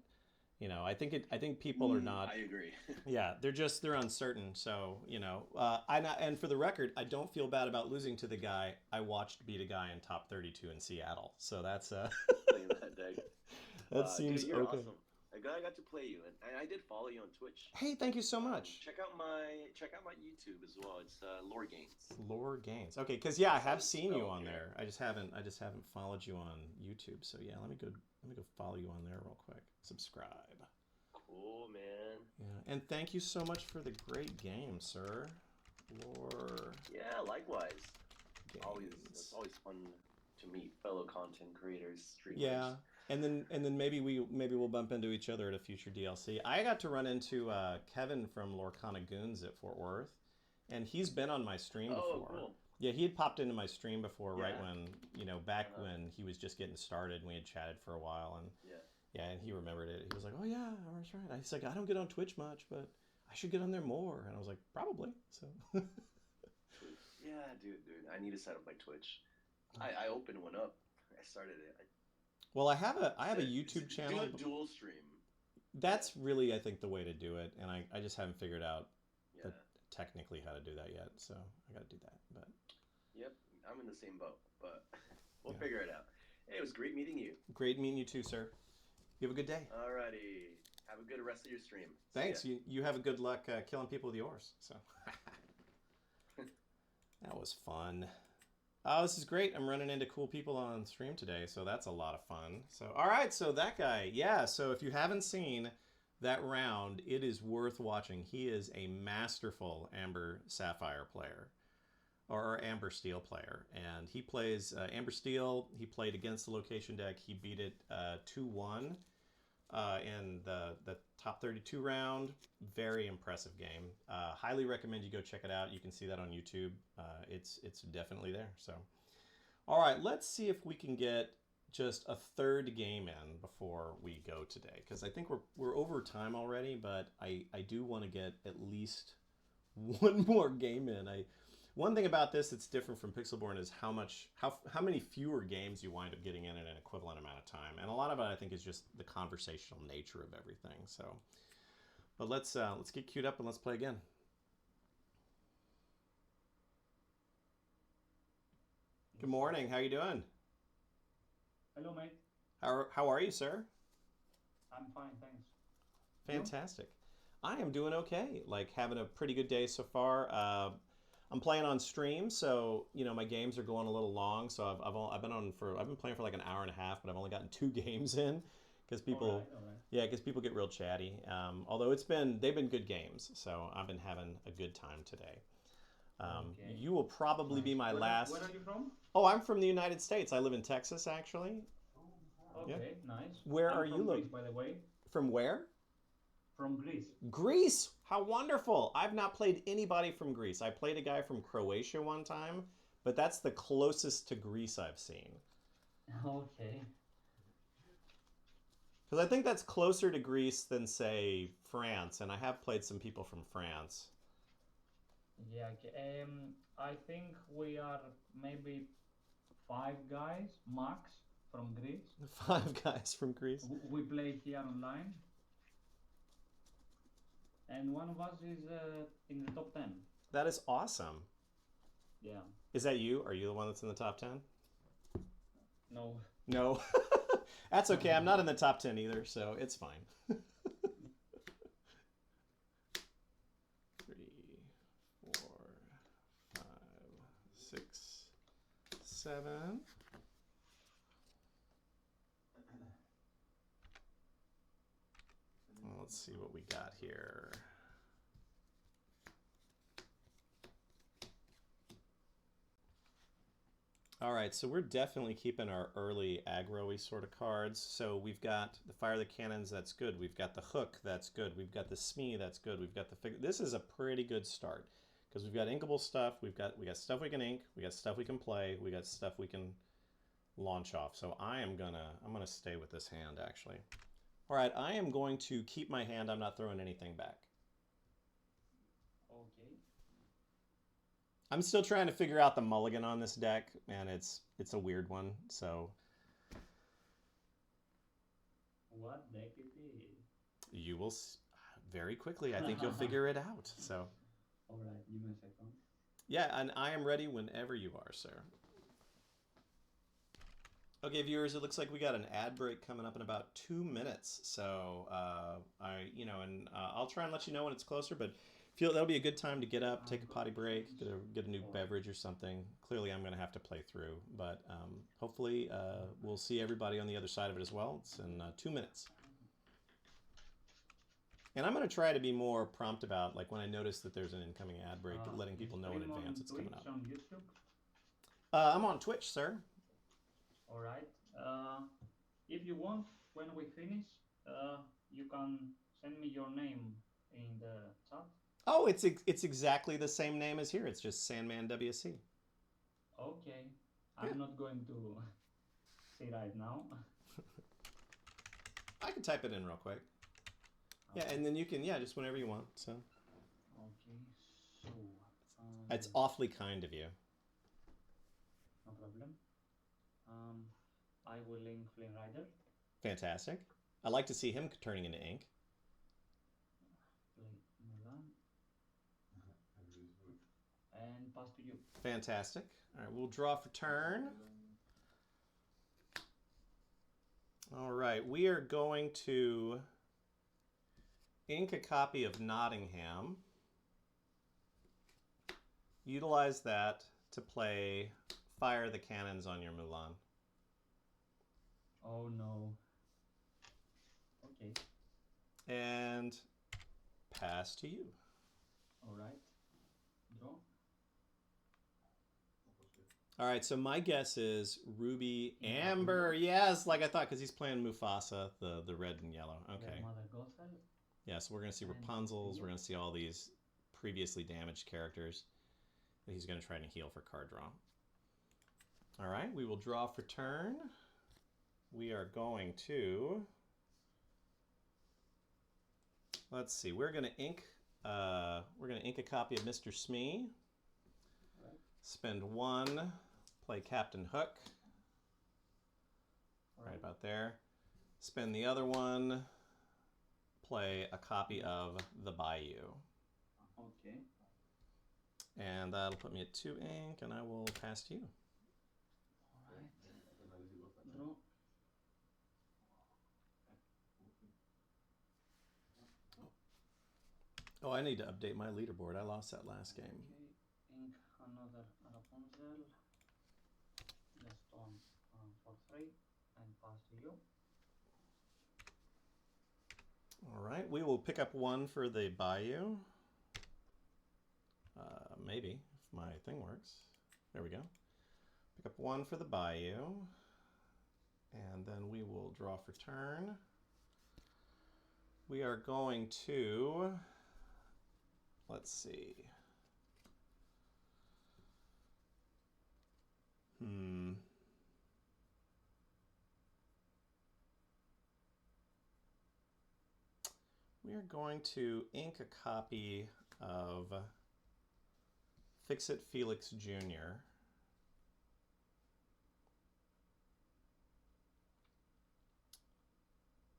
I think people are not. I agree. Yeah, they're uncertain. So and for the record, I don't feel bad about losing to the guy I watched beat a guy in top 32 in Seattle. So that's playing that deck. That seems dude, you're okay. Awesome. I got to play you, and I did follow you on Twitch. Hey, thank you so much. Check out my YouTube as well. It's Lore Gains. Lore Gains. Okay, because yeah, I That's how have it's seen you spelled, on yeah. there. I just haven't followed you on YouTube. So yeah, let me go follow you on there real quick. Subscribe. Cool, man. Yeah, and thank you so much for the great game, sir. Lore Yeah, likewise. Gains. It's always fun to meet fellow content creators, streamers. Yeah, and then maybe we'll bump into each other at a future DLC. I got to run into Kevin from Lorcana Goons at Fort Worth, and he's been on my stream before. Cool. Yeah, he had popped into my stream before, right Yeah. when back when he was just getting started, and we had chatted for a while, and Yeah. and he remembered it. He was like, "Oh yeah, I was right." He's like, "I don't get on Twitch much, but I should get on there more." And I was like, "Probably." So. Yeah, dude, I need to set up my Twitch. I opened one up. I started it. Well, I have a YouTube channel. Do a dual stream. That's really, I think, the way to do it, and I just haven't figured out Yeah. technically how to do that yet, so I got to do that. But Yep, I'm in the same boat, but we'll Yeah. figure it out. Hey, it was great meeting you. great meeting you too, sir. You have a good day. Alrighty, have a good rest of your stream. See Thanks. ya. You have a good luck killing people with yours. So that was fun. Oh, this is great. I'm running into cool people on stream today, so that's a lot of fun. So, all right, so that guy, yeah. So if you haven't seen that round, it is worth watching. He is a masterful Amber Sapphire player, or Amber Steel player, and he plays Amber Steel. He played against the location deck. He beat it 2-1 in the top 32 round. Very impressive game. Highly recommend you go check it out. You can see that on YouTube. It's definitely there. So, all right, let's see if we can get just a third game in before we go today, because I think we're over time already, but I do want to get at least one more game in. One thing about this that's different from Pixelborn is how many fewer games you wind up getting in an equivalent amount of time, and a lot of it I think is just the conversational nature of everything. So, but let's get queued up and let's play again. Good morning. How you doing? Hello, mate. How are you, sir? I'm fine, thanks. Fantastic. I am doing okay. Like having a pretty good day so far. I'm playing on stream, so my games are going a little long. So I've been playing for like an hour and a half, but I've only gotten 2 games in because people All right. because people get real chatty. Although they've been good games, so I've been having a good time today. Okay. You will probably be my last. Where are you from? Oh, I'm from the United States. I live in Texas, actually. Okay, nice. Where I'm are you from located? Greece, by the way. From where? From Greece. Greece. How wonderful. I've not played anybody from Greece. I played a guy from Croatia one time, but that's the closest to Greece I've seen. Okay. Because I think that's closer to Greece than, say, France, and I have played some people from France. Yeah. Okay. I think we are maybe 5 guys max from Greece. 5 guys from Greece. We play here online, and one of us is in the top 10. That is awesome. Yeah. Is that you? Are you the one that's in the top 10? No. No. That's okay. I'm not in the top 10 either, so it's fine. 3, 4, 5, 6, 7. Well, let's see what we got here. All right, so we're definitely keeping our early aggro-y sort of cards. So we've got the Fire the Cannons, that's good. We've got the Hook, that's good. We've got the Smee, that's good. We've got the figure. This is a pretty good start because we've got inkable stuff. We got stuff we can ink. We got stuff we can play. We got stuff we can launch off. So I'm gonna stay with this hand actually. All right, I am going to keep my hand. I'm not throwing anything back. Okay. I'm still trying to figure out the mulligan on this deck, and it's a weird one. So What deck it is? you will very quickly. I think you'll figure it out. So All right. Give me a second. yeah, and I am ready whenever you are, sir. Okay, viewers, it looks like we got an ad break coming up in about 2 minutes. So I'll try and let you know when it's closer. But feel that'll be a good time to get up, take a potty break, get a new beverage or something. Clearly, I'm going to have to play through, but hopefully we'll see everybody on the other side of it as well. It's in 2 minutes. And I'm going to try to be more prompt about, like, when I notice that there's an incoming ad break, letting people know in advance it's coming up. On YouTube? I'm on Twitch, sir. All right. If you want, when we finish, you can send me your name in the chat. Oh, it's exactly the same name as here. It's just Sandman WC. Okay. I'm not going to see right now. I can type it in real quick. Yeah, and then you can, just whenever you want. So. Okay, so. It's awfully kind of you. No problem. I will link Flynn Rider. Fantastic. I like to see him turning into ink. Play Mulan. And pass to you. Fantastic. All right, we'll draw for turn. All right, we are going to ink a copy of Nottingham. Utilize that to play Fire the Cannons on your Mulan. Oh no. Okay. And pass to you. All right. Draw. All right, so my guess is Ruby Amber. Yes, like I thought, because he's playing Mufasa, the red and yellow. Okay. Mother Gothel. Yeah, so we're going to see Rapunzel's. We're going to see all these previously damaged characters that he's going to try to heal for card draw. All right, we will draw for turn. We are going to... Let's see. We're going to ink a copy of Mr. Smee. Spend 1, play Captain Hook. Right about there. Spend the other 1, play a copy of The Bayou. Okay. And that'll put me at 2 ink, and I will pass to you. All right. Draw. Oh, I need to update my leaderboard. I lost that last game. Okay. Ink another Rapunzel. Just on for 3 and pass to you. All right, we will pick up 1 for the Bayou. Maybe, if my thing works. There we go. Pick up 1 for the Bayou. And then we will draw for turn. We are going to... Let's see. We are going to ink a copy of Fix-It Felix Jr.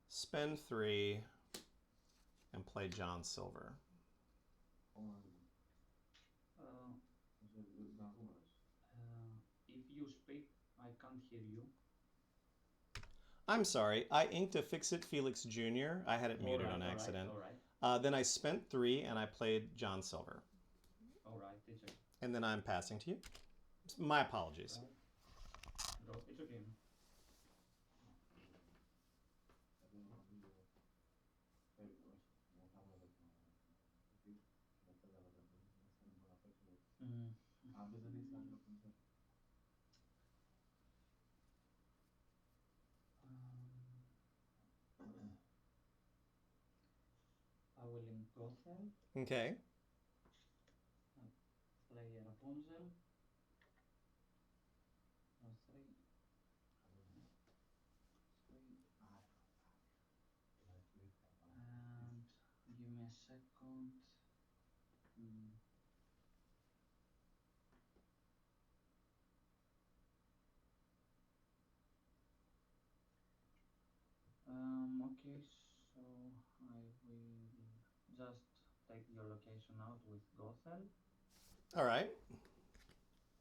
Spend 3 and play John Silver. If you speak, I can't hear you. I'm sorry, I inked a Fix-It Felix Jr. I had it muted on accident. All right. Then I spent 3 and I played John Silver. All right, it's okay. And then I'm passing to you. My apologies. Right. Draw. It's okay. I will link Gothel. Okay. Play Rapunzel. No, 3. 3. And give me a second. Okay, so I will just take your location out with Gothel. All right.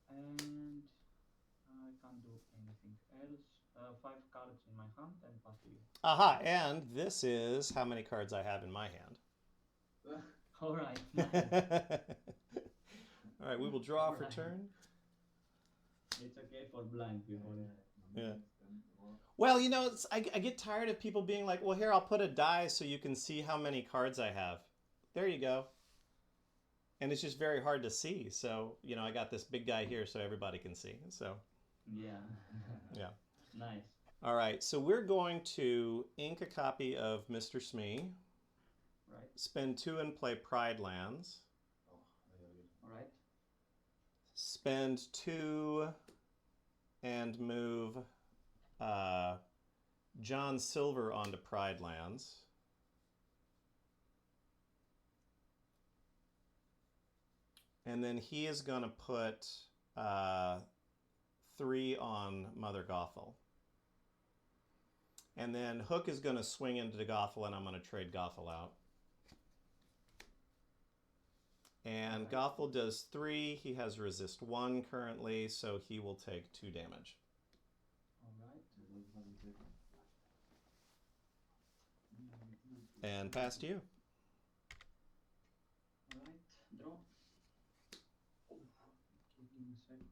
And I can't do anything else. 5 cards in my hand and pass to you. Aha, and this is how many cards I have in my hand. All right. Nice. All right, we will draw All for right. turn. It's okay for blind people. Yeah. Well, you know, I get tired of people being like, well, here, I'll put a die so you can see how many cards I have. There you go. And it's just very hard to see. So, you know, I got this big guy here so everybody can see. So, Yeah. yeah. Nice. All right, so we're going to ink a copy of Mr. Smee, Right. spend 2 and play Pride Lands, All right. spend 2 and move John Silver onto Pride Lands. And then he is going to put 3 on Mother Gothel. And then Hook is going to swing into Gothel, and I'm going to trade Gothel out. And Gothel does 3. He has resist 1 currently, so he will take 2 damage. All right. And pass to you. All right. Draw. Okay, give me a second.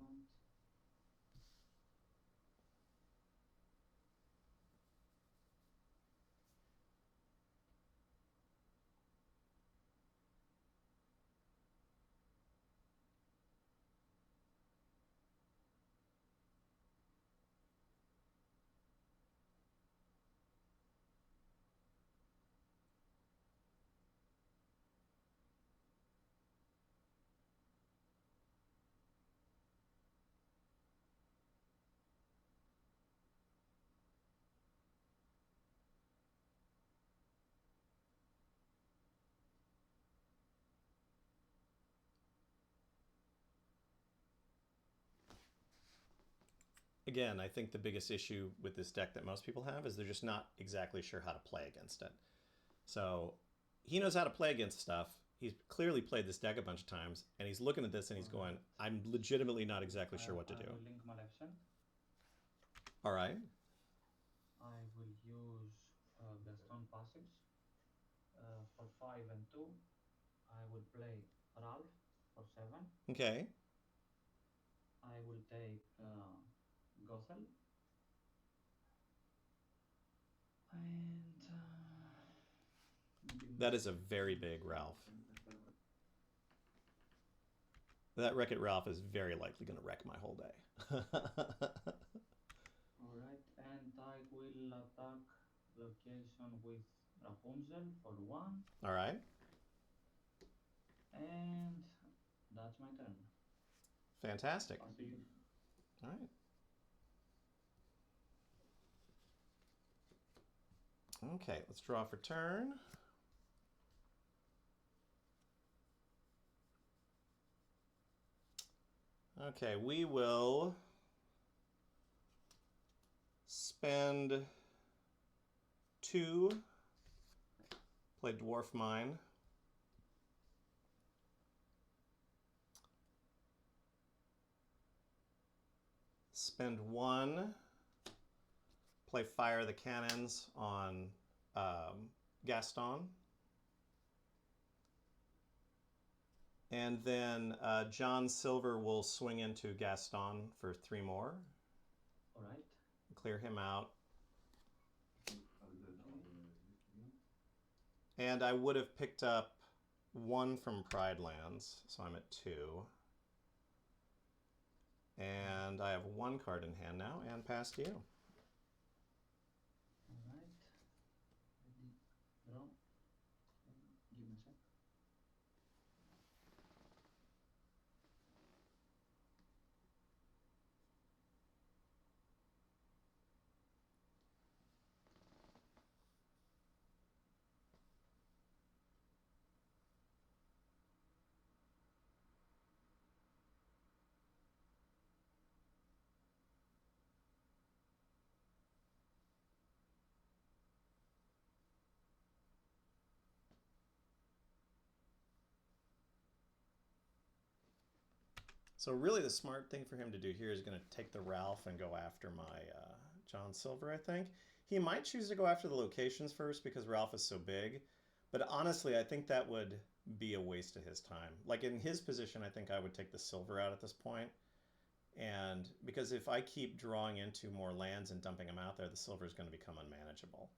Again, I think the biggest issue with this deck that most people have is they're just not exactly sure how to play against it. So he knows how to play against stuff. He's clearly played this deck a bunch of times, and he's looking at this and he's going, I'm legitimately not exactly sure what to do. I will link Maleficent. All right. I will use Gaston passives. For 5 and 2, I will play Ralph for 7. Okay. I will take Gothel. And That is a very big Ralph. That Wreck-It Ralph is very likely going to wreck my whole day. Alright, and I will attack location with Rapunzel for 1. All right. And that's my turn. Fantastic. Pass to you. All right. Okay, let's draw for turn. Okay, we will spend 2, play Dwarf Mine. Spend 1, play Fire the Cannons on Gaston. And then John Silver will swing into Gaston for 3 more. Alright. Clear him out. And I would have picked up 1 from Pride Lands, so I'm at 2. And I have 1 card in hand now, and pass to you. Alright. Ready. Draw. Give me a sec. So really the smart thing for him to do here is going to take the Ralph and go after my John Silver, I think. He might choose to go after the locations first because Ralph is so big. But honestly, I think that would be a waste of his time. Like in his position, I think I would take the silver out at this point. And because if I keep drawing into more lands and dumping them out there, the silver is going to become unmanageable.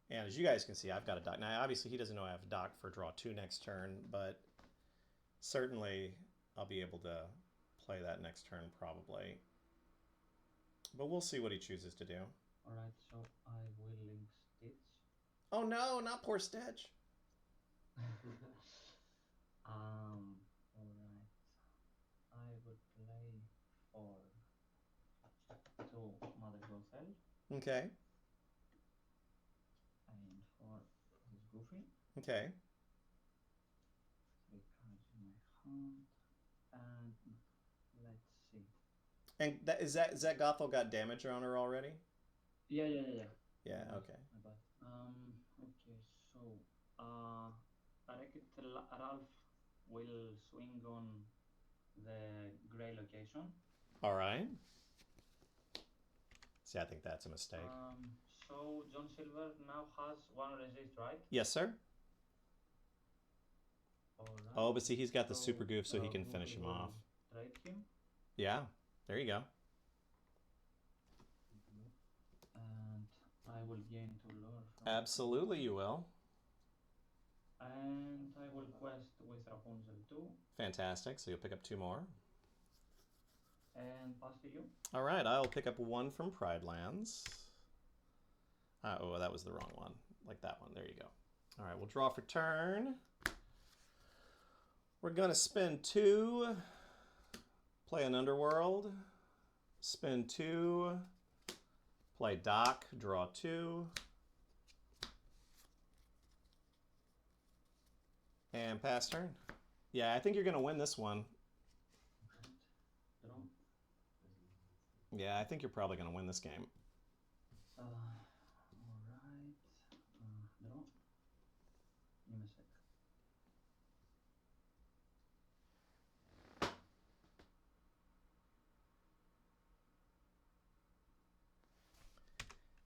And as you guys can see, I've got a dock. Now, obviously, he doesn't know I have a dock for draw 2 next turn, but certainly I'll be able to play that next turn probably. But we'll see what he chooses to do. Alright, so I will link Stitch. Oh no, not poor Stitch. Alright. I would play for 2 Mother Gothel. Okay. And for his Goofy. Okay. 3 cards in my hand. And let's see. And is that Gothel got damage on her already? Yeah. Yeah, okay. Okay, so Ralph will swing on the gray location. All right. See, I think that's a mistake. So John Silver now has 1 resist, right? Yes, sir. Alright. Oh, but see, he's got the super goof, so he can finish him off. Trade him. Yeah, there you go. And I will gain 2 lore. Absolutely, you will. And I will quest with Rapunzel too. Fantastic. So you'll pick up 2 more. And pass to you. All right, I'll pick up 1 from Pride Lands. Oh, that was the wrong one. Like that one. There you go. All right, we'll draw for turn. We're going to spend 2, play an Underworld, spend 2, play Dock, draw 2, and pass turn. Yeah, I think you're going to win this one. Draw. Yeah, I think you're probably going to win this game. Alright. Draw. Give me a sec.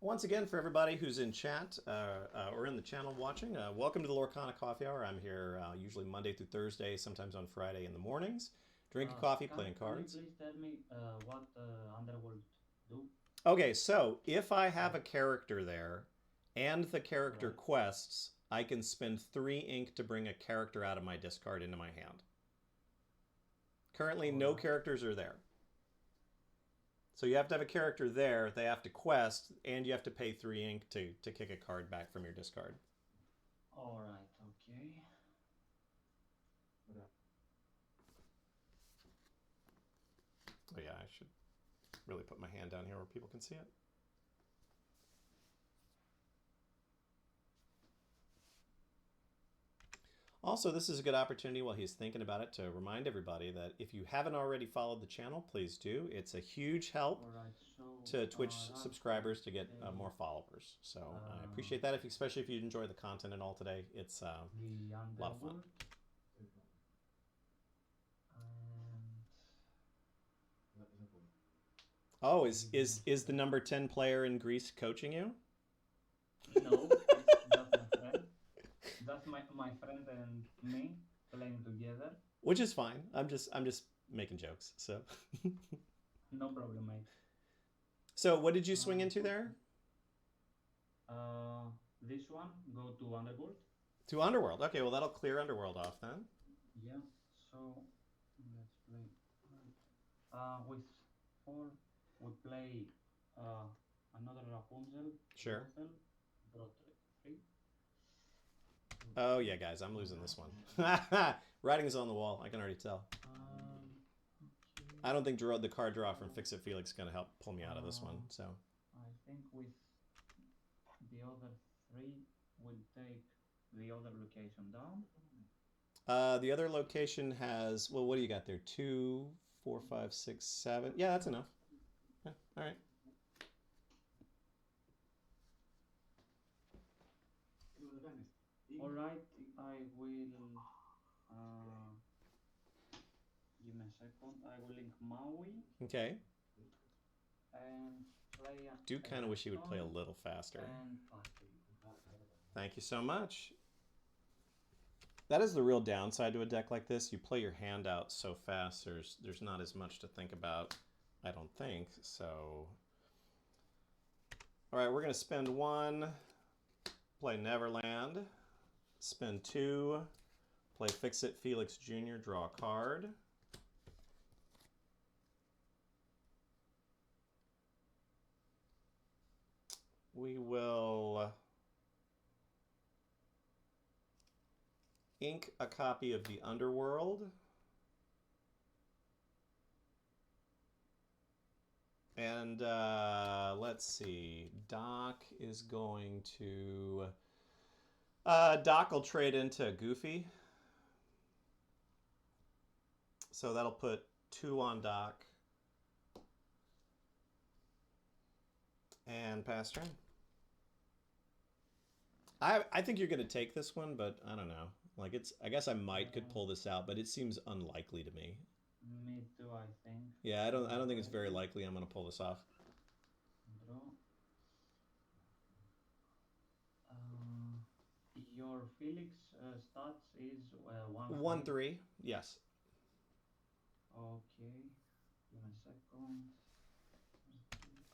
Once again, for everybody who's in chat or in the channel watching, welcome to the Lorcana Coffee Hour. I'm here usually Monday through Thursday, sometimes on Friday in the mornings. Drinking coffee, playing cards. Can you please tell me what Underworld do? Okay, so if I have a character there and the character quests, I can spend 3 ink to bring a character out of my discard into my hand. Currently, no characters are there. So you have to have a character there, they have to quest, and you have to pay 3 ink to kick a card back from your discard. Alright, okay. Oh yeah, I should really put my hand down here where people can see it. Also, this is a good opportunity while he's thinking about it to remind everybody that if you haven't already followed the channel, please do. It's a huge help to Twitch subscribers to get more followers. So I appreciate that, especially if you enjoy the content and all today. It's a lot of fun. Oh, is the number 10 player in Greece coaching you? No, it's just my friend. That's my friend and me playing together. Which is fine. I'm just making jokes. So no problem, mate. So what did you swing into there? This one go to Underworld. To Underworld. Okay, well that'll clear Underworld off then. Yeah. So let's play. With 4, we play another Rapunzel. Sure. Draw 3. Oh yeah, guys, I'm losing this one. Writing is on the wall. I can already tell. Okay. I don't think the card draw from Fix It Felix is going to help pull me out of this one. So I think with the other 3, we'll take the other location down. The other location has, well, what do you got there? 2, 4, 5, 6, 7. Yeah, that's enough. Yeah, all right. Alright, I will give me a second. I will link Maui. Okay. And so play Do kind of wish you would play a Gladstone little faster. and pass to you. Thank you so much. That is the real downside to a deck like this. You play your hand out so fast, there's not as much to think about, I don't think. So, all right, we're going to spend 1, play Neverland. Spend 2, play Fix-It Felix Jr., draw a card. We will ink a copy of The Underworld. And let's see, Doc is going to... Doc will trade into Goofy. So that'll put 2 on Doc. And pass turn. I think you're going to take this one, but I don't know. Like I guess I could pull this out, but it seems unlikely to me. Me too, I think. Yeah, I don't think it's very likely I'm going to pull this off. Draw. Your Felix stats is 1-3. 1-3, yes. Okay, give me a second.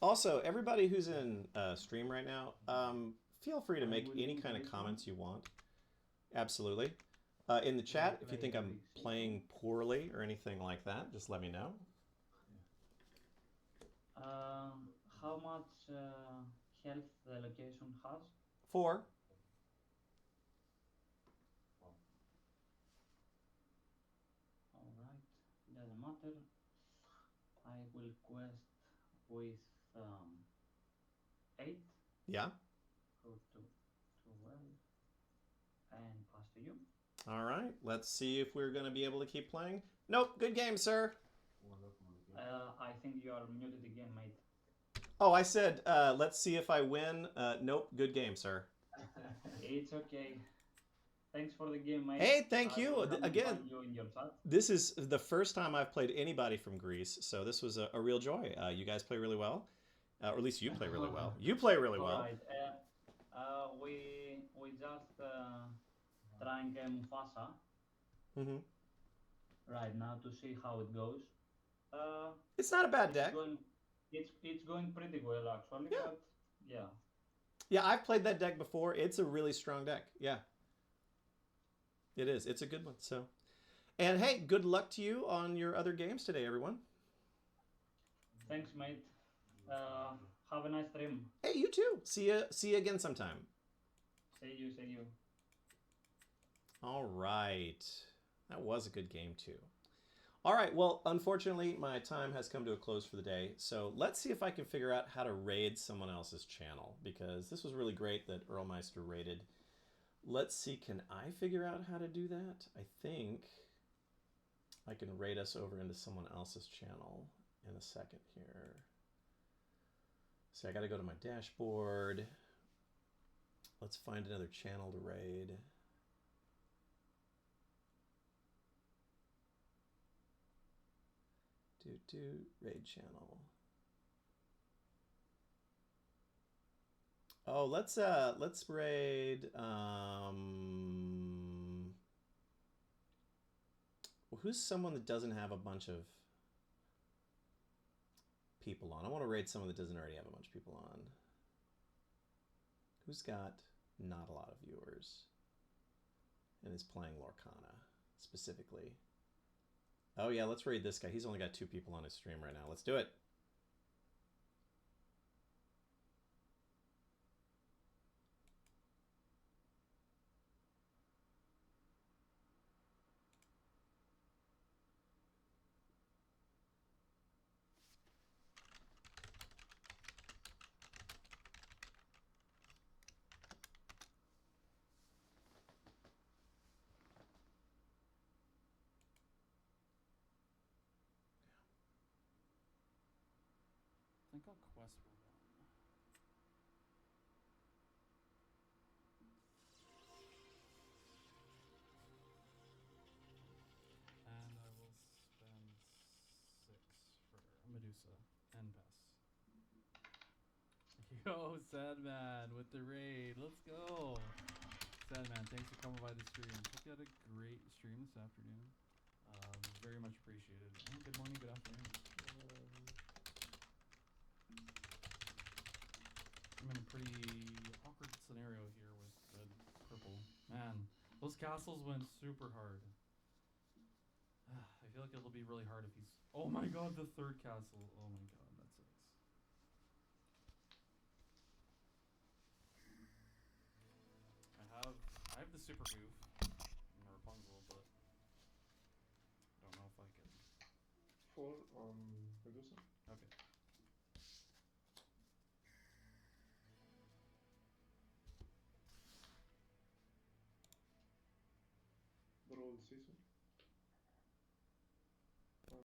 Also, everybody who's in stream right now, feel free to make any kind of comments you want. Absolutely. In the chat, if you think I'm playing poorly or anything like that, just let me know. How much health the location has? 4. Alright, doesn't matter. I will quest with 8. Yeah. Go to 12 and pass to you. All right. Let's see if we're going to be able to keep playing. Nope. Good game, sir. I think you are muted again, mate. Oh, I said, let's see if I win. Nope. Good game, sir. It's okay. Thanks for the game, mate. Hey, thank you. Again, you in your chat. this is the first time I've played anybody from Greece, so this was a real joy. You guys play really well. Or at least you play really well. You play really well. Alright, we just trying Mufasa Mm-hmm. right now to see how it goes. It's not a bad deck. It's going pretty well actually. Yeah. But yeah. Yeah, I've played that deck before. It's a really strong deck. Yeah. It is. It's a good one. So, and hey, good luck to you on your other games today, everyone. Thanks, mate. Have a nice stream. Hey, you too. See you again sometime. See you. All right. That was a good game too. All right, well, unfortunately, my time has come to a close for the day, so let's see if I can figure out how to raid someone else's channel, because this was really great that Earlmeister raided. Let's see, can I figure out how to do that? I think I can raid us over into someone else's channel in a second here. So I got to go to my dashboard. Let's find another channel to raid. Raid channel. Oh, let's raid who's someone that doesn't have a bunch of people on? I want to raid someone that doesn't already have a bunch of people on. Who's got not a lot of viewers and is playing Lorcana specifically? Oh yeah, let's raid this guy. He's only got 2 people on his stream right now. Let's do it. I think I'll quest one. And I will spend 6 for Medusa and pass. go, Sadman, with the raid. Let's go. Sadman, thanks for coming by the stream. Hope you had a great stream this afternoon. Very much appreciated. And good morning, good afternoon. I'm in a pretty awkward scenario here with the purple. Man, those castles went super hard. I feel like it'll be really hard if he's... Oh my god, the third castle. Oh my god, that sucks. I have the super goof in Rapunzel, but I don't know if I can... 4 on Medusa. Okay. Roll the season.